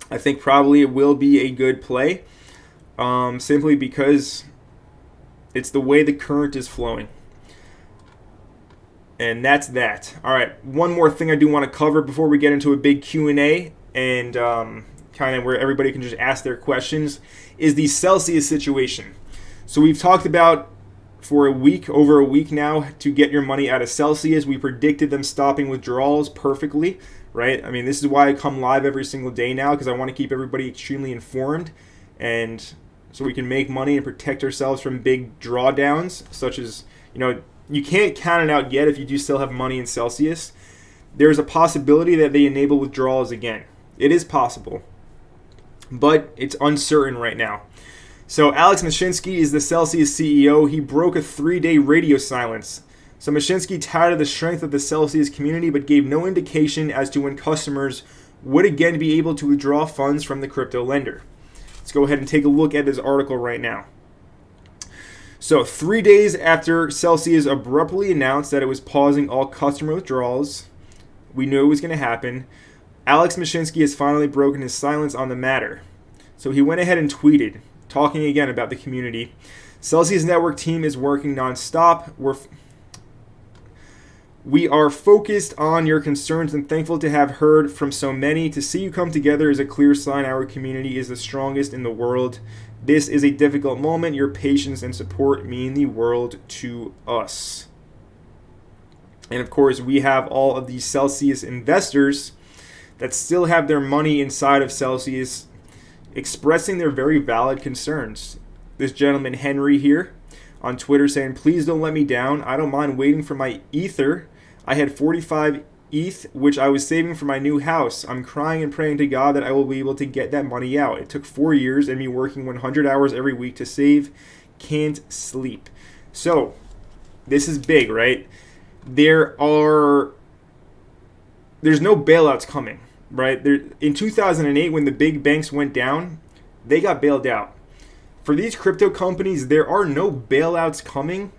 I think probably it will be a good play. Simply because it's the way the current is flowing. And that's that. All right, one more thing I do want to cover before we get into a big Q&A and kind of where everybody can just ask their questions is the Celsius situation. So we've talked about for over a week now, to get your money out of Celsius. We predicted them stopping withdrawals perfectly, right? This is why I come live every single day now, because I want to keep everybody extremely informed, and so we can make money and protect ourselves from big drawdowns, such as, you can't count it out yet if you do still have money in Celsius. There's a possibility that they enable withdrawals again. It is possible, but it's uncertain right now. So Alex Mashinsky is the Celsius CEO. He broke a 3-day radio silence. So Mashinsky touted the strength of the Celsius community, but gave no indication as to when customers would again be able to withdraw funds from the crypto lender. Let's go ahead and take a look at this article right now. So 3 days after Celsius abruptly announced that it was pausing all customer withdrawals, we knew it was going to happen, Alex Mashinsky has finally broken his silence on the matter. So he went ahead and tweeted, talking again about the community. Celsius Network team is working nonstop. We are focused on your concerns and thankful to have heard from so many. To see you come together is a clear sign our community is the strongest in the world. This is a difficult moment. Your patience and support mean the world to us. And of course, we have all of these Celsius investors that still have their money inside of Celsius, expressing their very valid concerns. This gentleman, Henry, here on Twitter saying, please don't let me down. I don't mind waiting for my Ether. I had 45 ETH, which I was saving for my new house. I'm crying and praying to God that I will be able to get that money out. It took 4 years and me working 100 hours every week to save. Can't sleep. So, this is big, right? There's no bailouts coming. Right? In 2008, when the big banks went down, they got bailed out. For these crypto companies, there are no bailouts coming,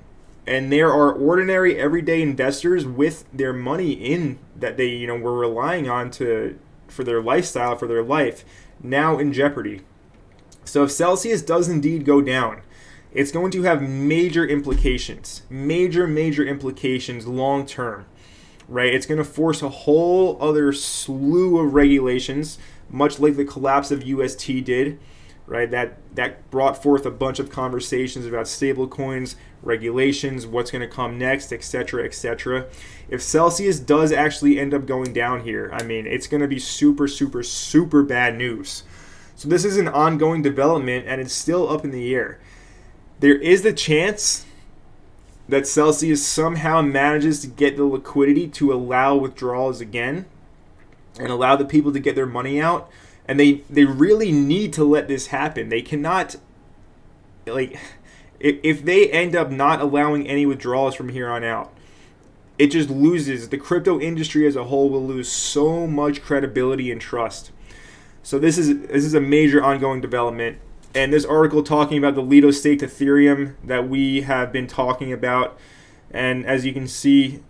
and there are ordinary, everyday investors with their money in that they, were relying on for their lifestyle, for their life, now in jeopardy. So if Celsius does indeed go down, it's going to have major implications, major implications long term, right? It's going to force a whole other slew of regulations, much like the collapse of UST did, right? That brought forth a bunch of conversations about stablecoins, regulations, what's going to come next, etc., etc. If Celsius does actually end up going down here, I mean, it's going to be super bad news. So this is an ongoing development, and it's still up in the air. There is the chance that Celsius somehow manages to get the liquidity to allow withdrawals again and allow the people to get their money out. And they really need to let this happen. They cannot, like, if they end up not allowing any withdrawals from here on out, it just loses. The crypto industry as a whole will lose so much credibility and trust. So this is a major ongoing development. And this article talking about the Lido staked Ethereum that we have been talking about. And as you can see,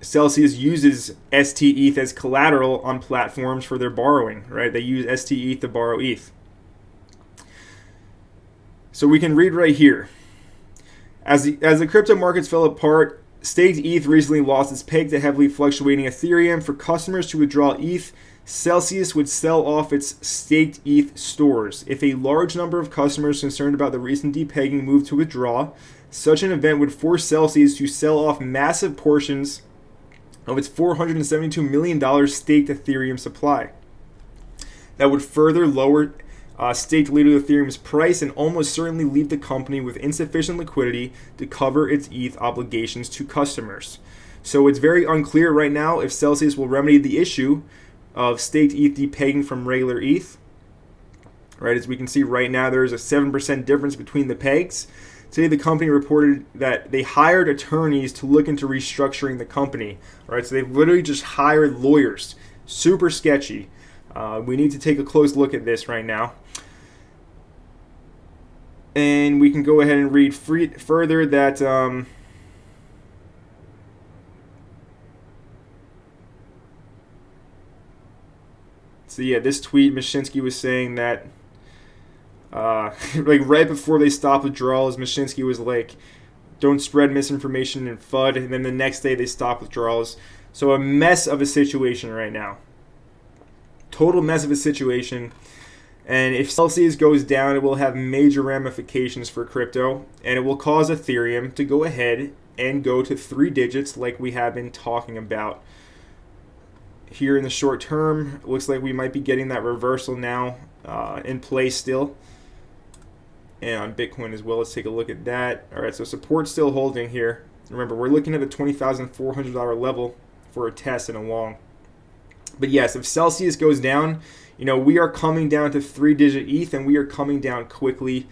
Celsius uses ST-ETH as collateral on platforms for their borrowing, right? They use ST-ETH to borrow ETH. So we can read right here. As the crypto markets fell apart, staked ETH recently lost its peg to heavily fluctuating Ethereum. For customers to withdraw ETH, Celsius would sell off its staked ETH stores. If a large number of customers concerned about the recent depegging move to withdraw, such an event would force Celsius to sell off massive portions of its $472 million staked Ethereum supply. That would further lower staked Lido Ethereum's price and almost certainly leave the company with insufficient liquidity to cover its ETH obligations to customers. So it's very unclear right now if Celsius will remedy the issue of staked ETH depegging from regular ETH. Right, as we can see right now, there is a 7% difference between the pegs. Today, the company reported that they hired attorneys to look into restructuring the company. Right, so they've literally just hired lawyers. Super sketchy. We need to take a close look at this right now. And we can go ahead and read further that so yeah, this tweet, Mashinsky was saying that like right before they stopped withdrawals, Mashinsky was like, don't spread misinformation and FUD, and then the next day they stopped withdrawals. So a mess of a situation right now. Total mess of a situation. And if Celsius goes down, it will have major ramifications for crypto, and it will cause Ethereum to go ahead and go to 3 digits like we have been talking about. Here in the short term, it looks like we might be getting that reversal now in place still. And on Bitcoin as well, let's take a look at that. All right, so support still holding here. Remember, we're looking at the $20,400 level for a test and a long. But yes, if Celsius goes down, you know, we are coming down to 3-digit ETH, and we are coming down quickly.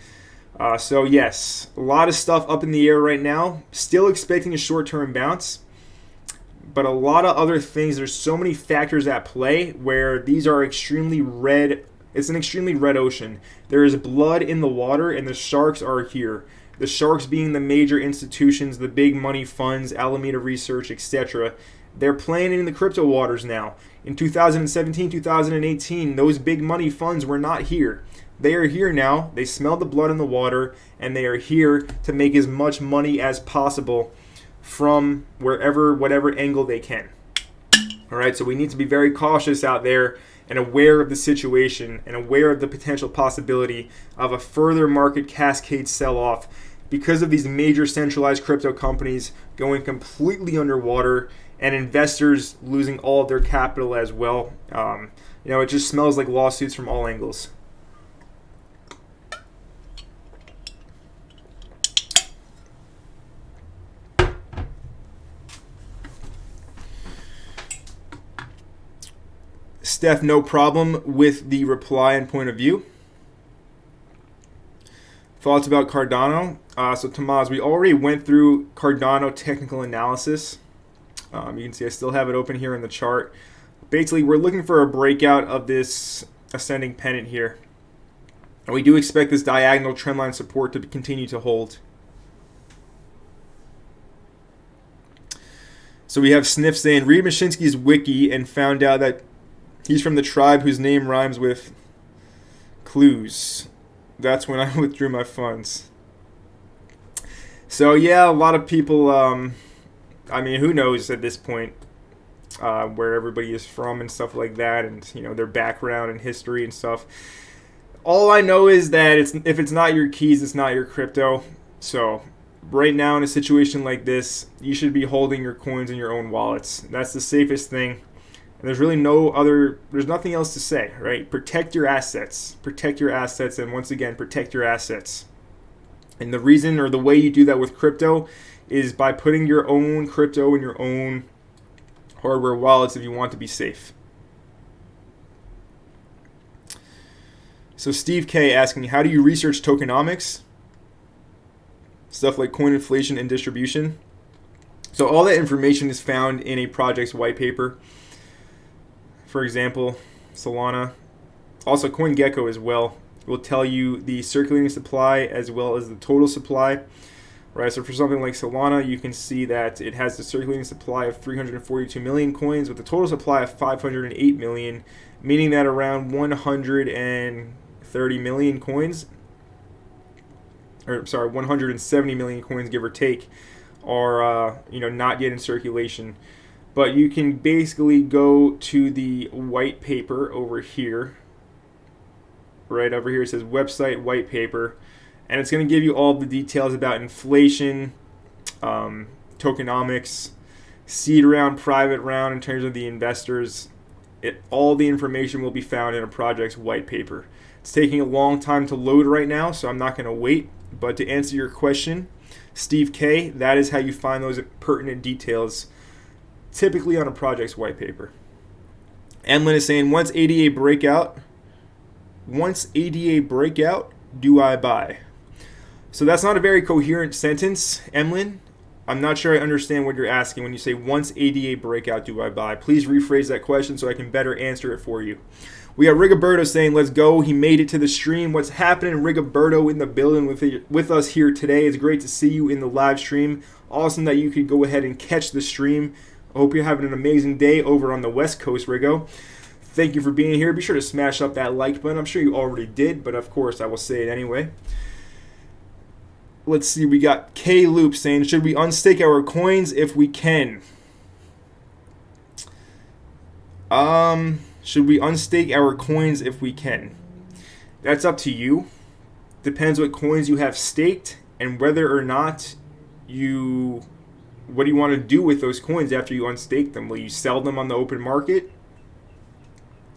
So yes, a lot of stuff up in the air right now. Still expecting a short-term bounce, but a lot of other things. There's so many factors at play where these are extremely red. It's an extremely red ocean. There is blood in the water, and the sharks are here. The sharks being the major institutions, the big money funds, Alameda Research, etc. They're playing in the crypto waters now. In 2017, 2018, those big money funds were not here. They are here now. They smell the blood in the water, and they are here to make as much money as possible from wherever, whatever angle they can. All right, so we need to be very cautious out there and aware of the situation and aware of the potential possibility of a further market cascade sell-off because of these major centralized crypto companies going completely underwater and investors losing all of their capital as well. You know, it just smells like lawsuits from all angles. Steph, no problem with the reply and point of view. Thoughts about Cardano? So Tomas, we already went through Cardano technical analysis. You can see I still have it open here in the chart. Basically, we're looking for a breakout of this ascending pennant here. And we do expect this diagonal trendline support to continue to hold. So we have Sniff saying, read Mashinsky's wiki and found out that he's from the tribe whose name rhymes with clues. That's when I withdrew my funds. So yeah, a lot of people, I mean, who knows at this point where everybody is from and stuff like that, and their background and history and stuff. All I know is that if it's not your keys, it's not your crypto. So right now in a situation like this, you should be holding your coins in your own wallets. That's the safest thing. And there's really there's nothing else to say, right? Protect your assets. Protect your assets, and once again, protect your assets. And the reason or the way you do that with crypto is by putting your own crypto in your own hardware wallets if you want to be safe. So Steve K asking, how do you research tokenomics? Stuff like coin inflation and distribution. So all that information is found in a project's white paper. For example, Solana. Also CoinGecko as well will tell you the circulating supply as well as the total supply. Right, so for something like Solana, you can see that it has the circulating supply of 342 million coins with a total supply of 508 million, meaning that around 130 million coins, 170 million coins, give or take, are not yet in circulation. But you can basically go to the white paper over here. Right over here it says website white paper, and it's going to give you all the details about inflation, tokenomics, seed round, private round in terms of the investors. All the information will be found in a project's white paper. It's taking a long time to load right now, so I'm not going to wait. But to answer your question, Steve K, that is how you find those pertinent details, typically on a project's white paper. Emlyn is saying, once ADA breakout, do I buy? So that's not a very coherent sentence, Emlyn. I'm not sure I understand what you're asking when you say once ADA breakout, do I buy? Please rephrase that question so I can better answer it for you. We got Rigoberto saying, let's go. He made it to the stream. What's happening, Rigoberto, in the building with us here today? It's great to see you in the live stream. Awesome that you could go ahead and catch the stream. I hope you're having an amazing day over on the West Coast, Rigo. Thank you for being here. Be sure to smash up that like button. I'm sure you already did, but of course I will say it anyway. Let's see, we got K Loop saying, should we unstake our coins if we can? Should we unstake our coins if we can? That's up to you. Depends what coins you have staked and whether or not what do you want to do with those coins after you unstake them? Will you sell them on the open market?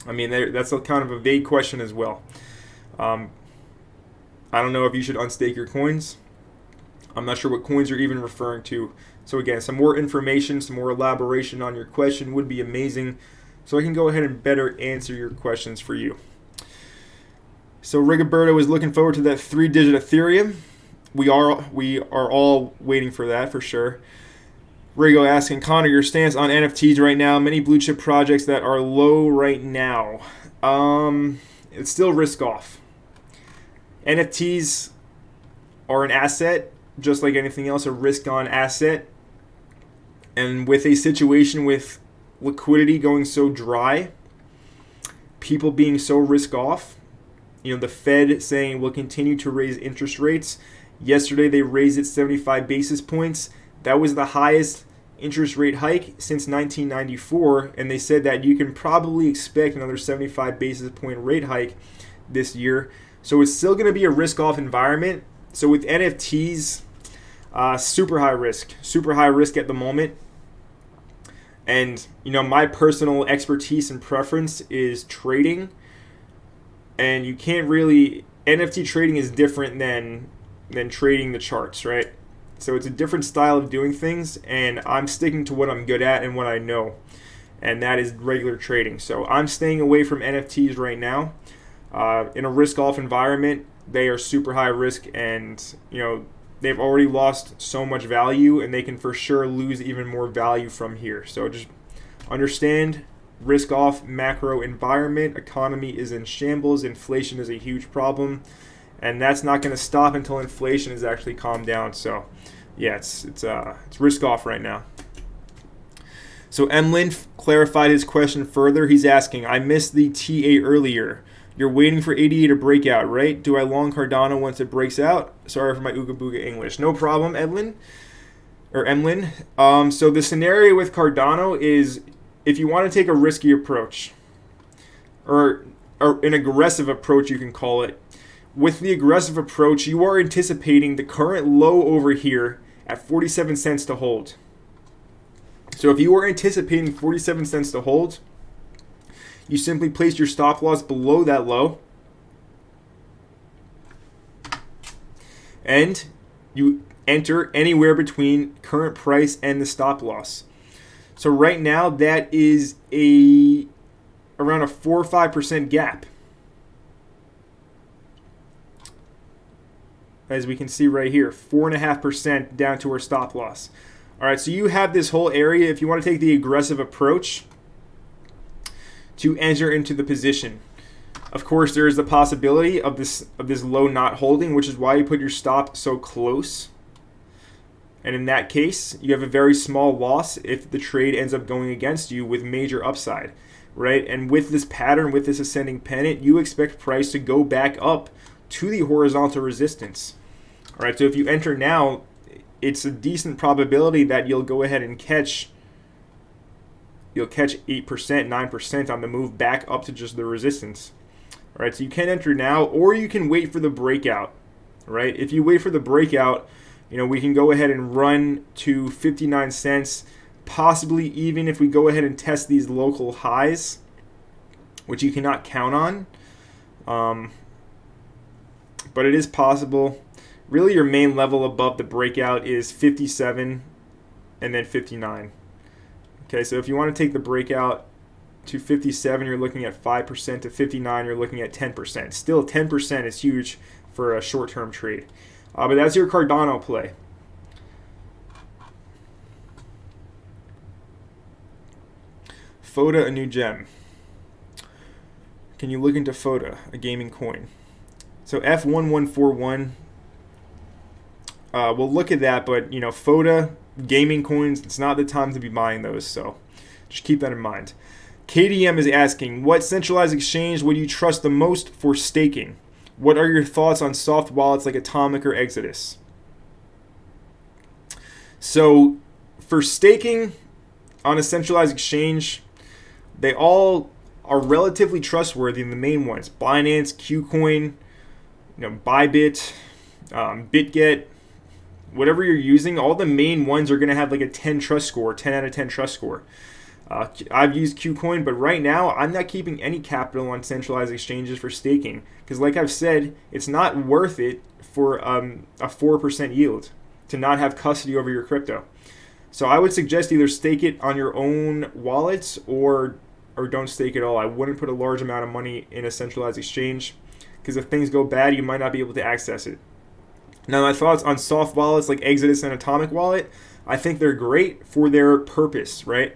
I mean, that's kind of a vague question as well. I don't know if you should unstake your coins. I'm not sure what coins you're even referring to. So again, some more information, some more elaboration on your question would be amazing, so I can go ahead and better answer your questions for you. So Rigoberto is looking forward to that 3-digit Ethereum. We are all waiting for that for sure. Rigo asking, Connor, your stance on NFTs right now, many blue chip projects that are low right now. It's still risk off. NFTs are an asset, just like anything else, a risk on asset. And with a situation with liquidity going so dry, people being so risk off, the Fed saying we'll continue to raise interest rates. Yesterday they raised it 75 basis points. That was the highest interest rate hike since 1994, and they said that you can probably expect another 75 basis point rate hike this year. So it's still going to be a risk-off environment. So with NFTs, super high risk at the moment. And my personal expertise and preference is trading, and you can't really NFT trading is different than trading the charts, right? So it's a different style of doing things, and I'm sticking to what I'm good at and what I know, and that is regular trading. So I'm staying away from NFTs right now. In a risk-off environment, they are super high risk, and they've already lost so much value, and they can for sure lose even more value from here. So just understand, risk-off macro environment, economy is in shambles, inflation is a huge problem, and that's not going to stop until inflation is actually calmed down. So yeah, it's risk-off right now. So Emlyn clarified his question further. He's asking, I missed the TA earlier. You're waiting for ADA to break out, right? Do I long Cardano once it breaks out? Sorry for my Ooga Booga English. No problem, Edlin. Or Emlyn. So the scenario with Cardano is if you want to take a risky approach, or an aggressive approach, you can call it. With the aggressive approach, you are anticipating the current low over here at 47 cents to hold. So if you are anticipating 47 cents to hold, you simply place your stop loss below that low, and you enter anywhere between current price and the stop loss. So right now that is around a 4 or 5% gap. As we can see right here, 4.5% down to our stop loss. All right, so you have this whole area if you want to take the aggressive approach to enter into the position. Of course, there is the possibility of this low not holding, which is why you put your stop so close. And in that case, you have a very small loss if the trade ends up going against you with major upside, right? And with this pattern, with this ascending pennant, you expect price to go back up to the horizontal resistance. All right, so if you enter now, it's a decent probability that you'll go ahead and catch 8%, 9% on the move back up to just the resistance. All right, so you can enter now, or you can wait for the breakout, right? If you wait for the breakout, we can go ahead and run to 59 cents, possibly even if we go ahead and test these local highs, which you cannot count on. But it is possible. Really, your main level above the breakout is 57 and then 59. Okay, so if you want to take the breakout to 57, you're looking at 5%. To 59, you're looking at 10%. Still, 10% is huge for a short-term trade. But that's your Cardano play. FODA, a new gem. Can you look into FODA, a gaming coin? So F1141, we'll look at that, but FODA, gaming coins, it's not the time to be buying those, so just keep that in mind. KDM is asking, what centralized exchange would you trust the most for staking? What are your thoughts on soft wallets like Atomic or Exodus? So for staking on a centralized exchange, they all are relatively trustworthy. The main ones, Binance, KuCoin, Bybit, Bitget, whatever you're using, all the main ones are going to have like a 10 trust score, 10 out of 10 trust score. I've used KuCoin, but right now I'm not keeping any capital on centralized exchanges for staking because, like I've said, it's not worth it for a 4% yield to not have custody over your crypto. So I would suggest either stake it on your own wallets or don't stake at all. I wouldn't put a large amount of money in a centralized exchange because if things go bad, you might not be able to access it. Now, my thoughts on soft wallets like Exodus and Atomic Wallet, I think they're great for their purpose, right?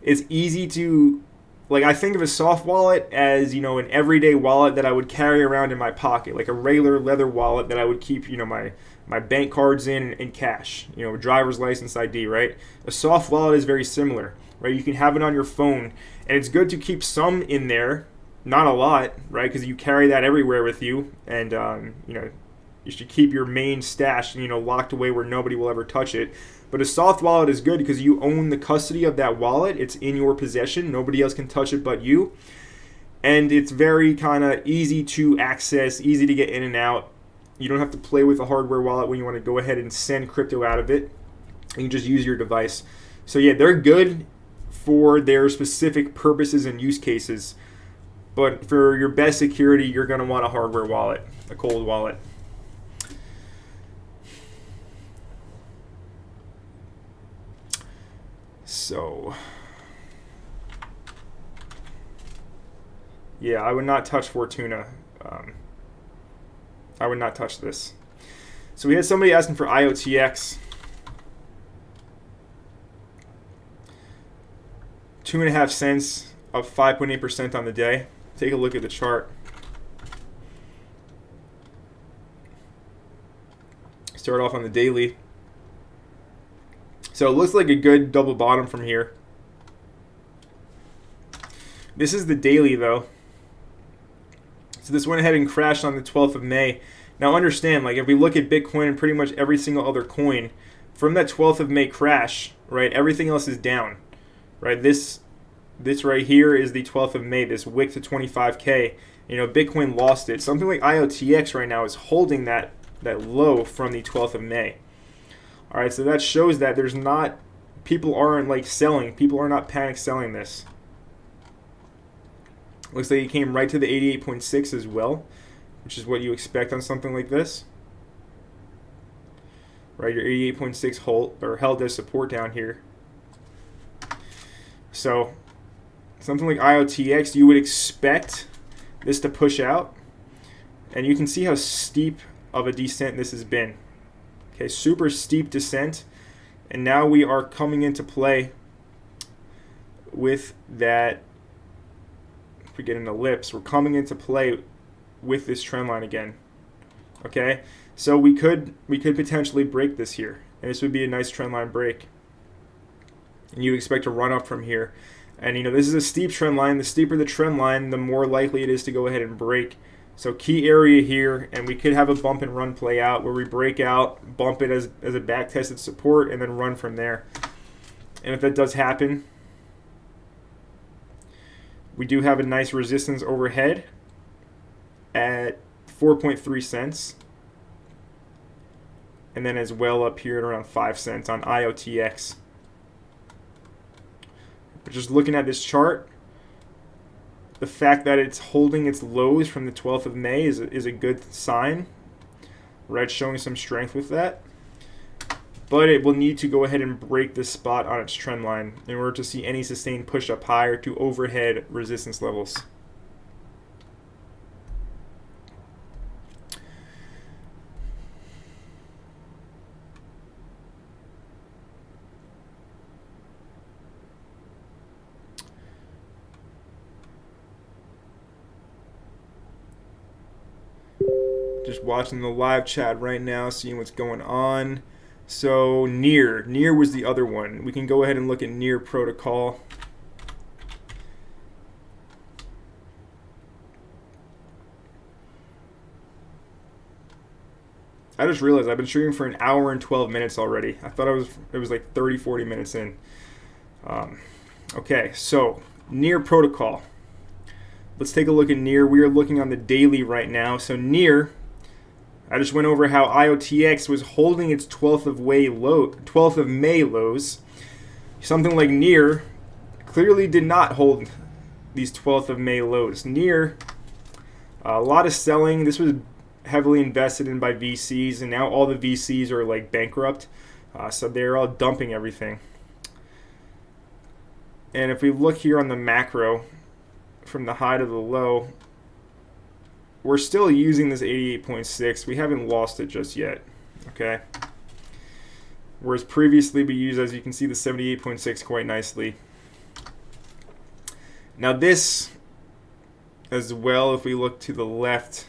It's easy to, I think of a soft wallet as, an everyday wallet that I would carry around in my pocket, like a regular leather wallet that I would keep, my bank cards in and cash, driver's license ID, right? A soft wallet is very similar, right? You can have it on your phone, and it's good to keep some in there, not a lot, right? Because you carry that everywhere with you, and, you should keep your main stash, locked away where nobody will ever touch it. But a soft wallet is good because you own the custody of that wallet. It's in your possession. Nobody else can touch it but you. And it's very kind of easy to access, easy to get in and out. You don't have to play with a hardware wallet when you want to go ahead and send crypto out of it. You can just use your device. So yeah, they're good for their specific purposes and use cases. But for your best security, you're going to want a hardware wallet, a cold wallet. So, yeah, I would not touch Fortuna. I would not touch this. So we had somebody asking for IOTX. 2.5 cents, up 5.8% on the day. Take a look at the chart. Start off on the daily. So it looks like a good double bottom from here. This is the daily though. So this went ahead and crashed on the 12th of May. Now understand, like if we look at Bitcoin and pretty much every single other coin, from that 12th of May crash, right, everything else is down, right? This right here is the 12th of May, this wick to 25K. You know, Bitcoin lost it. Something like IOTX right now is holding that low from the 12th of May. All right, so that shows that there's not, people aren't like selling. People are not panic selling this. Looks like it came right to the 88.6 as well, which is what you expect on something like this. Right, your 88.6 hold or held as support down here. So something like IOTX, you would expect this to push out, and you can see how steep of a descent this has been. Okay, super steep descent, and now we are coming into play with that. If we get an ellipse, we're coming into play with this trend line again. Okay, so we could potentially break this here, and this would be a nice trend line break, and you expect to run up from here. And you know, this is a steep trend line. The steeper the trend line, the more likely it is to go ahead and break. So key area here, and we could have a bump and run play out where we break out, bump it as a back tested support, and then run from there. And if that does happen, we do have a nice resistance overhead at 4.3 cents. And then as well up here at around 5 cents on IOTX. But just looking at this chart, the fact that it's holding its lows from the 12th of May is a good sign. Right, showing some strength with that. But it will need to go ahead and break this spot on its trend line in order to see any sustained push up higher to overhead resistance levels. Just watching the live chat right now, seeing what's going on. So Near was the other one. We can go ahead and look at Near protocol. I just realized I've been streaming for an hour and 12 minutes already. I thought it was like 30, 40 minutes in. Okay, so Near protocol. Let's take a look at Near. We are looking on the daily right now. So Near, I just went over how IOTX was holding its 12th of May lows. Something like Near clearly did not hold these 12th of May lows. Near, a lot of selling. This was heavily invested in by VCs, and now all the VCs are like bankrupt. So they're all dumping everything. And if we look here on the macro, from the high to the low, we're still using this 88.6. We haven't lost it just yet, okay? Whereas previously we used, as you can see, the 78.6 quite nicely. Now this as well, if we look to the left,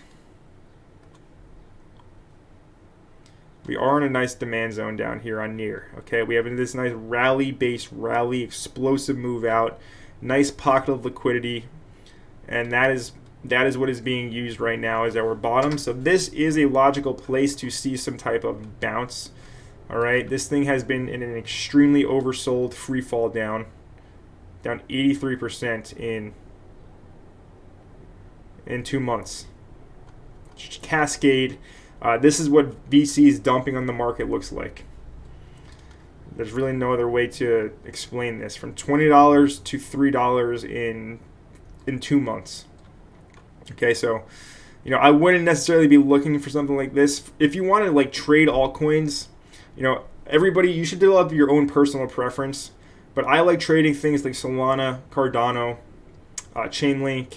we are in a nice demand zone down here on Near, okay? We have this nice rally-based rally, explosive move out, nice pocket of liquidity, and that is what is being used right now as our bottom. So this is a logical place to see some type of bounce. All right, this thing has been in an extremely oversold free fall down 83% in 2 months. Cascade. This is what VCs dumping on the market looks like. There's really no other way to explain this. From $20 to $3 in 2 months. Okay, so you know, I wouldn't necessarily be looking for something like this. If you want to like trade altcoins, you know, everybody, you should develop your own personal preference. But I like trading things like Solana, Cardano, Chainlink,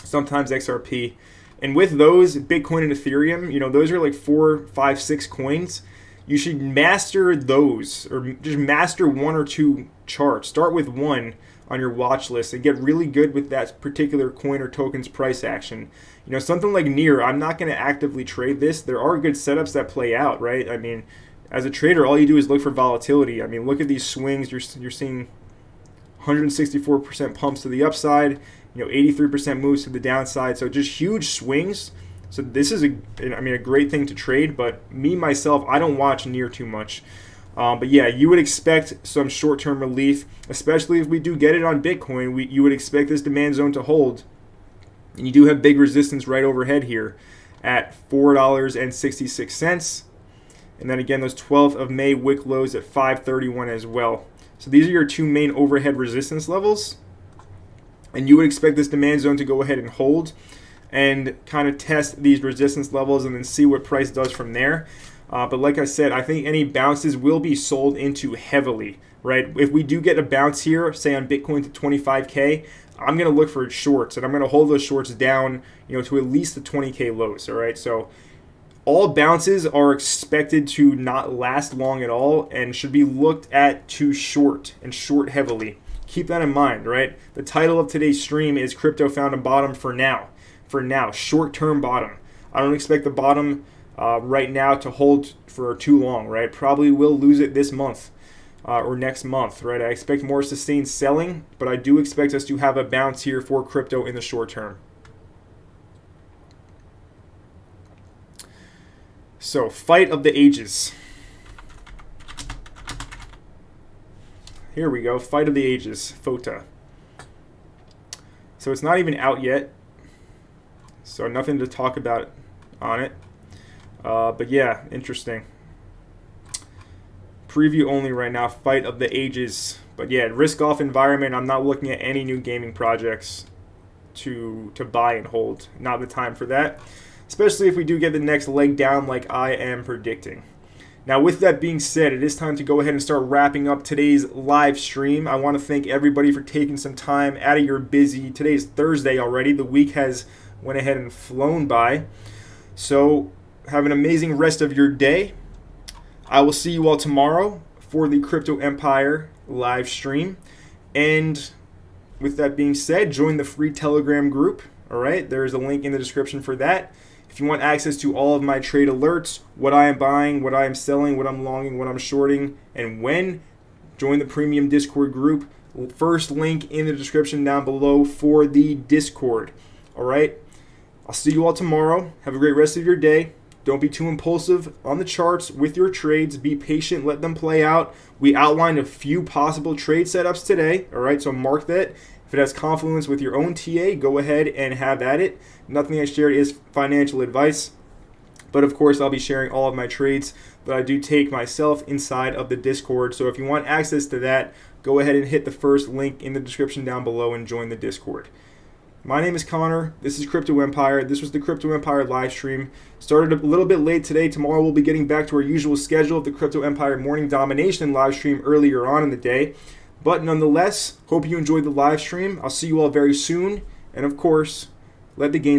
sometimes XRP. And with those, Bitcoin and Ethereum, you know, those are like 4, 5, 6 coins. You should master those, or just master 1 or 2 charts. Start with one on your watch list and get really good with that particular coin or token's price action. You know, something like Near, I'm not going to actively trade this. There are good setups that play out, right? I mean, as a trader, all you do is look for volatility. I mean, look at these swings. You're seeing 164% pumps to the upside 83% moves to the downside. So just huge swings. So this is a great thing to trade, but me myself, I don't watch near too much. But yeah, you would expect some short-term relief, especially if we do get it on Bitcoin. You would expect this demand zone to hold. And you do have big resistance right overhead here at $4.66. And then again, those 12th of May wick lows at 531 as well. So these are your two main overhead resistance levels. And you would expect this demand zone to go ahead and hold and kind of test these resistance levels and then see what price does from there. But like I said, I think any bounces will be sold into heavily, right? If we do get a bounce here, say on Bitcoin to 25K, I'm going to look for shorts, and I'm going to hold those shorts down, to at least the 20K lows, all right? So all bounces are expected to not last long at all and should be looked at to short and short heavily. Keep that in mind, right? The title of today's stream is Crypto Found a Bottom for now. For now, short-term bottom. I don't expect the bottom right now to hold for too long, right? Probably will lose it this month or next month, right? I expect more sustained selling, but I do expect us to have a bounce here for crypto in the short term. So, fight of the ages. Here we go, fight of the ages, FOTA. So it's not even out yet, so nothing to talk about on it. But yeah, interesting. Preview only right now, fight of the ages. But yeah, risk off environment. I'm not looking at any new gaming projects to buy and hold. Not the time for that, especially if we do get the next leg down like I am predicting. Now, with that being said, it is time to go ahead and start wrapping up today's live stream. I want to thank everybody for taking some time out of your busy. Today's Thursday already. The week has went ahead and flown by. So have an amazing rest of your day. I will see you all tomorrow for the Crypto Empire live stream. And with that being said, join the free Telegram group. All right, there is a link in the description for that. If you want access to all of my trade alerts, what I am buying, what I am selling, what I'm longing, what I'm shorting, and when, join the premium Discord group. First link in the description down below for the Discord. All right, I'll see you all tomorrow. Have a great rest of your day. Don't be too impulsive on the charts with your trades. Be patient. Let them play out. We outlined a few possible trade setups today. All right, so mark that. If it has confluence with your own TA, go ahead and have at it. Nothing I shared is financial advice. But of course, I'll be sharing all of my trades that I do take myself inside of the Discord. So if you want access to that, go ahead and hit the first link in the description down below and join the Discord. My name is Connor. This is Crypto Empire. This was the Crypto Empire live stream. Started a little bit late today. Tomorrow we'll be getting back to our usual schedule of the Crypto Empire Morning Domination live stream earlier on in the day. But nonetheless, hope you enjoyed the live stream. I'll see you all very soon. And of course, let the gains